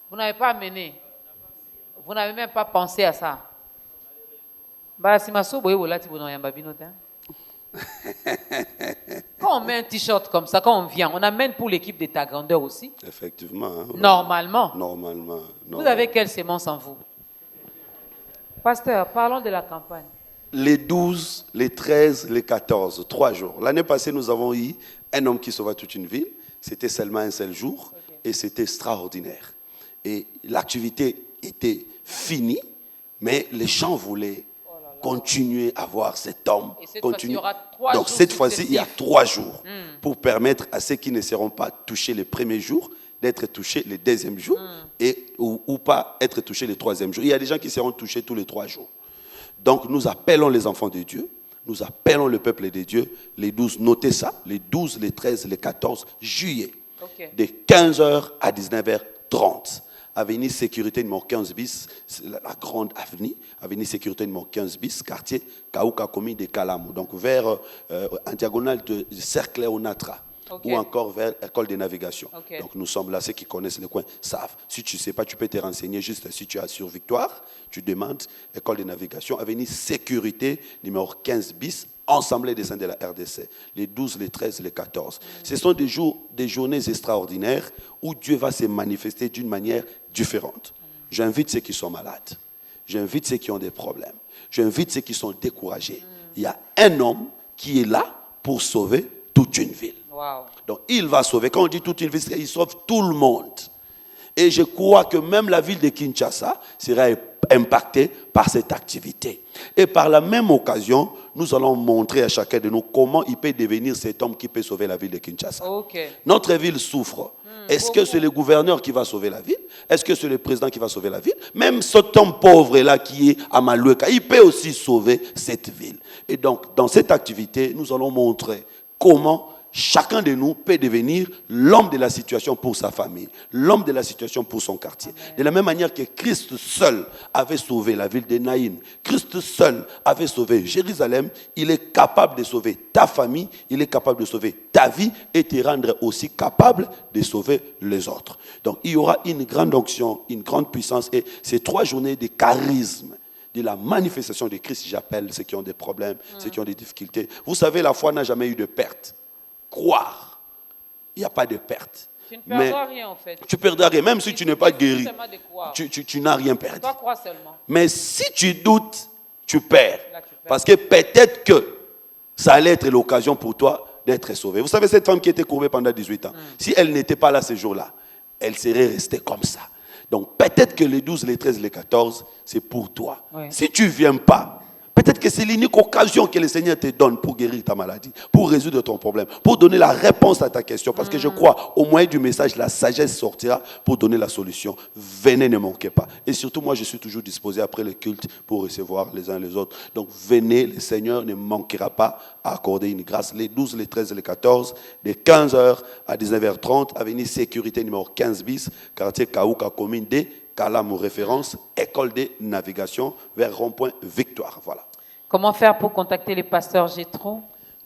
Vous n'avez pas amené. Vous n'avez même pas pensé à ça. Quand on met un t-shirt comme ça, quand on vient, on amène pour l'équipe de ta grandeur aussi. Effectivement. Hein, Normalement. Normalement. Vous avez quelle sémence en vous? Pasteur, parlons de la campagne. Les 12, les 13, les 14, 3 jours. L'année passée, nous avons eu un homme qui sauva toute une ville. C'était seulement un seul jour. Okay. Et c'était extraordinaire. Et l'activité était finie, mais les gens voulaient continuer à voir cet homme. Et cette fois-ci, il y aura 3 jours. Donc cette fois-ci, il y a 3 jours pour permettre à ceux qui ne seront pas touchés les premiers jours d'être touchés le deuxième jour ou pas être touchés le troisième jour. Il y a des gens qui seront touchés tous les 3 jours. Donc nous appelons les enfants de Dieu, nous appelons le peuple de Dieu, les 12, notez ça, les 12, les 13, les 14 juillet, de 15h à 19h30. Avenue Sécurité numéro 15 bis, la grande avenue, Avenue Sécurité numéro 15 bis, quartier Kaouka Komi de Kalamou, donc vers en diagonale de Cercle Onatra. Ou encore vers l'école de navigation. Donc nous sommes là, ceux qui connaissent le coin savent. Si tu ne sais pas, tu peux te renseigner juste si tu as sur Victoire, tu demandes école de navigation, avenue Sécurité numéro 15 bis, Assemblée des saints de la RDC, les 12, les 13, les 14. Ce sont des jours, des journées extraordinaires où Dieu va se manifester d'une manière différente. J'invite ceux qui sont malades, j'invite ceux qui ont des problèmes, j'invite ceux qui sont découragés. Il y a un homme qui est là pour sauver toute une ville. Wow. Donc il va sauver. Quand on dit toute une ville, il sauve tout le monde. Et je crois que même la ville de Kinshasa sera impactée par cette activité. Et par la même occasion, nous allons montrer à chacun de nous comment il peut devenir cet homme qui peut sauver la ville de Kinshasa. Notre ville souffre. Est-ce que c'est le gouverneur qui va sauver la ville? Est-ce que c'est le président qui va sauver la ville? Même cet homme pauvre-là qui est à Maloueka, il peut aussi sauver cette ville. Et donc, dans cette activité, nous allons montrer comment chacun de nous peut devenir l'homme de la situation pour sa famille, l'homme de la situation pour son quartier. Amen. De la même manière que Christ seul avait sauvé la ville de Naïm, Christ seul avait sauvé Jérusalem, il est capable de sauver ta famille, il est capable de sauver ta vie et te rendre aussi capable de sauver les autres. Donc il y aura une grande onction, une grande puissance et ces 3 journées de charisme, de la manifestation de Christ, j'appelle ceux qui ont des problèmes, ceux qui ont des difficultés. Vous savez, la foi n'a jamais eu de perte. Croire, il n'y a pas de perte. Tu ne perdras rien en fait. Tu ne perdras rien, même si tu n'es pas guéri. Tu n'as rien perdu. Tu dois croire seulement. Mais si tu doutes, tu perds. Là, tu perds. Parce que peut-être que ça allait être l'occasion pour toi d'être sauvé. Vous savez, cette femme qui était courbée pendant 18 ans, si elle n'était pas là ce jour-là, elle serait restée comme ça. Donc peut-être que les 12, les 13, les 14, c'est pour toi. Oui. Si tu ne viens pas, peut-être que c'est l'unique occasion que le Seigneur te donne pour guérir ta maladie, pour résoudre ton problème, pour donner la réponse à ta question. Parce que je crois, au moyen du message, la sagesse sortira pour donner la solution. Venez, ne manquez pas. Et surtout, moi, je suis toujours disposé après le culte pour recevoir les uns les autres. Donc venez, le Seigneur ne manquera pas à accorder une grâce. Les 12, les 13, les 14, de 15h à 19h30, avenue Sécurité numéro 15 bis, quartier Kaouka, commune D. Kalamou, référence, école de navigation vers rond-point Victoire. Voilà. Comment faire pour contacter les pasteurs Jétro?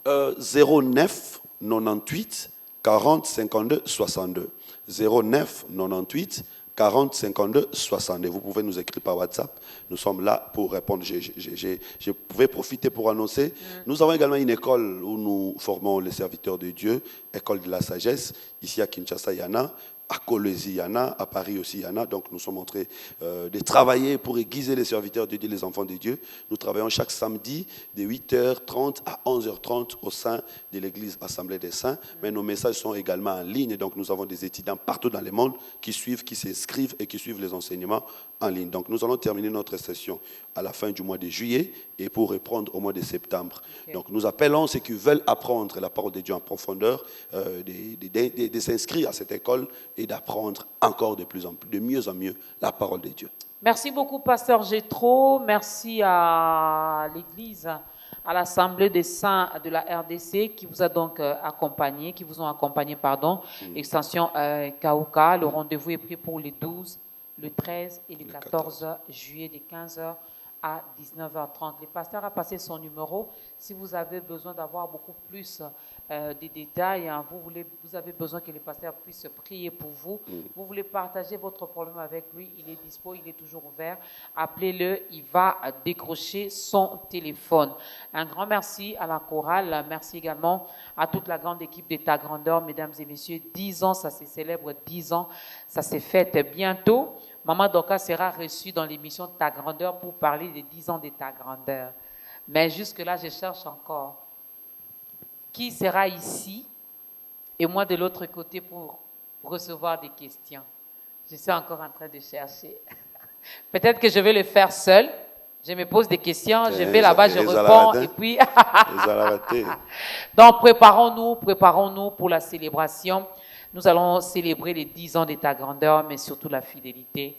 09 98 40 52 62. 09 98 40 52 62. Vous pouvez nous écrire par WhatsApp. Nous sommes là pour répondre. Je pouvais profiter pour annoncer. Nous avons également une école où nous formons les serviteurs de Dieu, école de la sagesse. Ici à Kinshasa, il y en a. À Colosie, il y en a. À Paris aussi, il y en a. Donc, nous sommes en train de travailler pour aiguiser les serviteurs de Dieu, les enfants de Dieu. Nous travaillons chaque samedi de 8h30 à 11h30 au sein de l'église Assemblée des Saints. Mais nos messages sont également en ligne. Donc, nous avons des étudiants partout dans le monde qui suivent, qui s'inscrivent et qui suivent les enseignements en ligne. Donc, nous allons terminer notre session à la fin du mois de juillet et pour reprendre au mois de septembre. Okay. Donc, nous appelons ceux qui veulent apprendre la parole de Dieu en profondeur de s'inscrire à cette école et d'apprendre encore de plus en plus, de mieux en mieux, la parole de Dieu. Merci beaucoup, pasteur Jétro. Merci à l'Église, à l'Assemblée des Saints de la RDC qui vous a donc accompagné, extension Kaouka. Le rendez-vous est pris pour les 12, le 13 et le 14 juillet de 15h à 19h30. Le pasteur a passé son numéro. Si vous avez besoin d'avoir beaucoup plus des détails, hein, vous avez besoin que le pasteur puisse prier pour vous, vous voulez partager votre problème avec lui, il est dispo, il est toujours ouvert. Appelez-le, il va décrocher son téléphone. Un grand merci à la chorale, merci également à toute la grande équipe de Ta Grandeur, mesdames et messieurs. 10 ans, ça se célèbre, 10 ans, ça s'est fait bientôt. Maman Doka sera reçue dans l'émission Ta Grandeur pour parler des 10 ans de Ta Grandeur. Mais jusque-là, je cherche encore. Qui sera ici et moi de l'autre côté pour recevoir des questions? Je suis encore en train de chercher. Peut-être que je vais le faire seul. Je me pose des questions, je vais là-bas, je réponds et puis... Donc, préparons-nous pour la célébration. Nous allons célébrer les 10 ans de Ta Grandeur, mais surtout la fidélité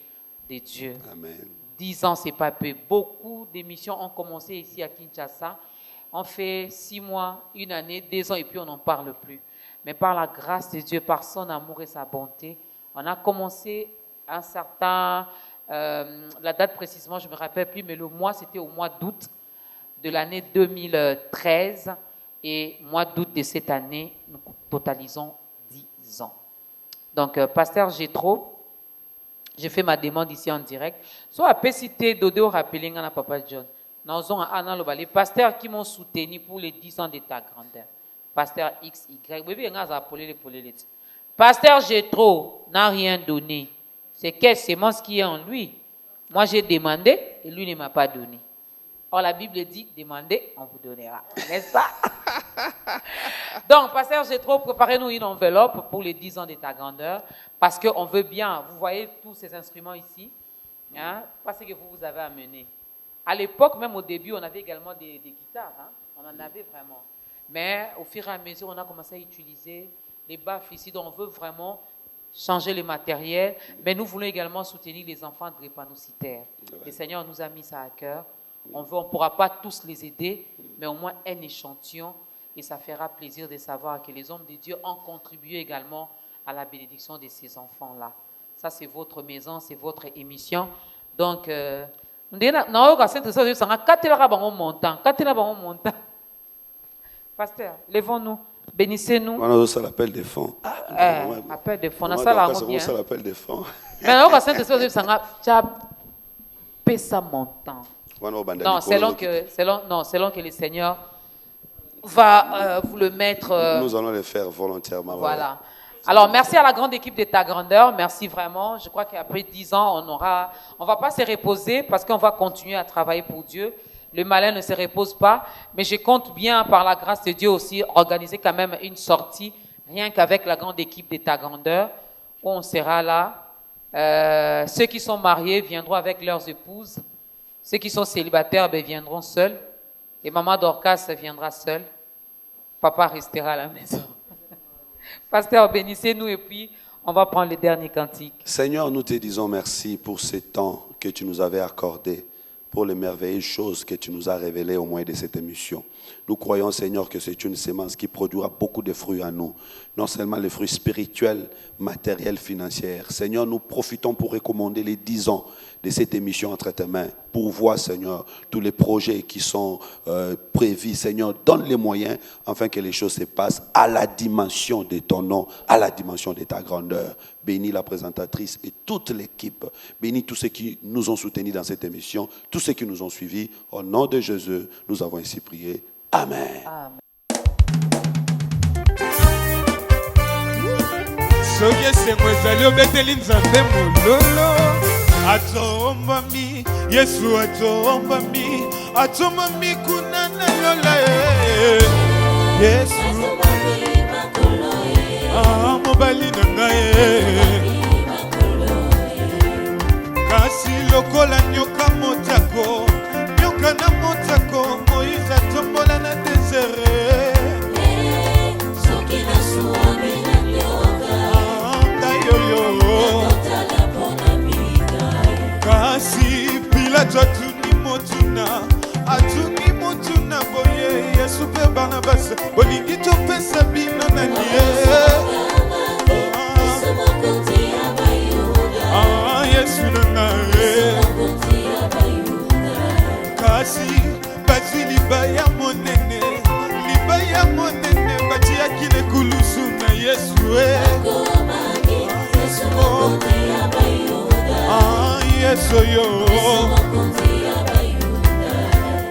de Dieu. Amen. 10 ans, c'est pas peu. Beaucoup d'émissions ont commencé ici à Kinshasa. On fait 6 mois, 1 année, 2 ans et puis on n'en parle plus. Mais par la grâce de Dieu, par son amour et sa bonté, on a commencé un certain... la date précisément, je ne me rappelle plus, mais le mois, c'était au mois d'août de l'année 2013. Et mois d'août de cette année, nous totalisons 10 ans. Donc, pasteur Jétro, j'ai fait ma demande ici en direct. Soit à Pécité, Dodo, Rappeling, à Papa John. Les pasteurs qui m'ont soutenu pour les 10 ans de Ta Grandeur. Pasteur XY. Pasteur Jétro n'a rien donné. C'est quelle sémence qui est en lui. Moi, j'ai demandé et lui ne m'a pas donné. Or, la Bible dit, demandez, on vous donnera. N'est-ce pas? Donc, pasteur Jétro, préparez-nous une enveloppe pour les 10 ans de Ta Grandeur parce qu'on veut bien, vous voyez tous ces instruments ici, hein, parce que vous avez amené. À l'époque, même au début, on avait également des guitares. Hein? On en avait vraiment. Mais au fur et à mesure, on a commencé à utiliser les baffes ici. Donc, on veut vraiment changer le matériel. Mais nous voulons également soutenir les enfants drépanocytaires. Le Seigneur nous a mis ça à cœur. On ne pourra pas tous les aider, mais au moins un échantillon. Et ça fera plaisir de savoir que les hommes de Dieu ont contribué également à la bénédiction de ces enfants-là. Ça, c'est votre maison, c'est votre émission. Donc... Pasteur, levons-nous, bénissez-nous. On a aussi l'appel des fonds. Appel des fonds, on a ça là. On a l'appel des fonds. Mais on a ça montant. Non, selon que le Seigneur va vous le mettre. Nous allons le faire volontairement. Voilà. Alors, merci à la grande équipe de Ta Grandeur. Merci vraiment. Je crois qu'après 10 ans, on va pas se reposer parce qu'on va continuer à travailler pour Dieu. Le malin ne se repose pas. Mais je compte bien, par la grâce de Dieu aussi, organiser quand même une sortie, rien qu'avec la grande équipe de Ta Grandeur, où on sera là Ceux qui sont mariés viendront avec leurs épouses. Ceux qui sont célibataires viendront seuls. Et maman Dorcas viendra seule. Papa restera à la maison. Pasteur, bénissez-nous et puis on va prendre le dernier cantique. Seigneur, nous te disons merci pour ce temps que tu nous avais accordé, pour les merveilleuses choses que tu nous as révélées au moyen de cette émission. Nous croyons, Seigneur, que c'est une sémence qui produira beaucoup de fruits à nous. Non seulement les fruits spirituels, matériels, financiers. Seigneur, nous profitons pour recommander les 10 ans de cette émission entre tes mains. Pour voir, Seigneur, tous les projets qui sont prévus. Seigneur, donne les moyens afin que les choses se passent à la dimension de ton nom, à la dimension de ta grandeur. Bénis la présentatrice et toute l'équipe. Bénis tous ceux qui nous ont soutenus dans cette émission, tous ceux qui nous ont suivis. Au nom de Jésus, nous avons ainsi prié. Amen. Amen. Atombami, Yesu atombami, atombami kunana lola Yesu mobali nangaye kasi lokola nyoka motako, nyoka na motako, Moïse atombola na désert soki na suami na nyoka yoyo kasi Pilato atuni motuna boye Yesu pe Barnabas bolingi topesa bino nani Yesu nangaye kasi bazwi libaya monene batiaki lekulusu na Yesu Yesu yo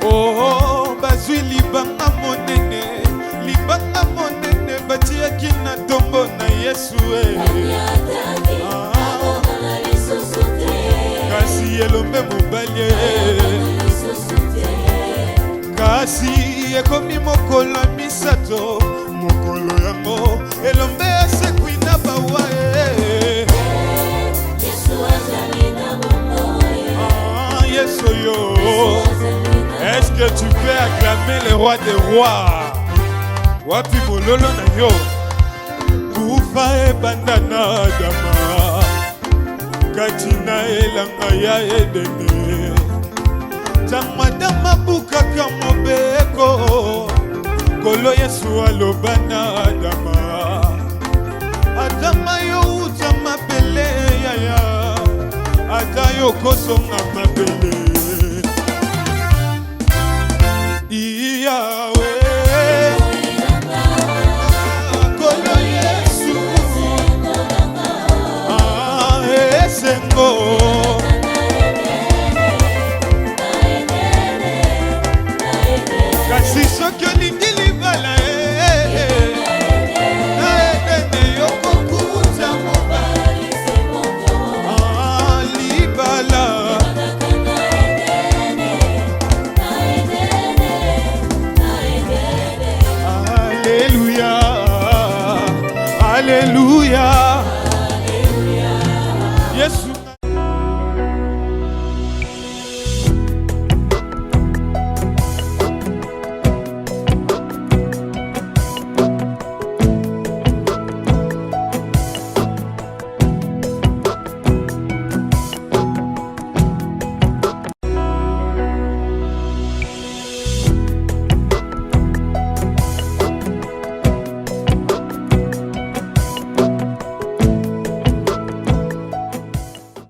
oh bazwi libanga monene batiaki na tombo na Yesu kasi elombe mobali kasi ekomi mokolo misato mokolo yango elombe asekwi na bawa est-ce que tu peux acclamer le roi des rois? Wapi bololo na yo kufa ebandana dama katina elanga ya edene tamadama bukaka mobeko kolo Yesu alobana adama yo utama pele yaya atayo kosonga mabele Yahweh kolo Yesu esengo kasi soki olingi libala Alléluia,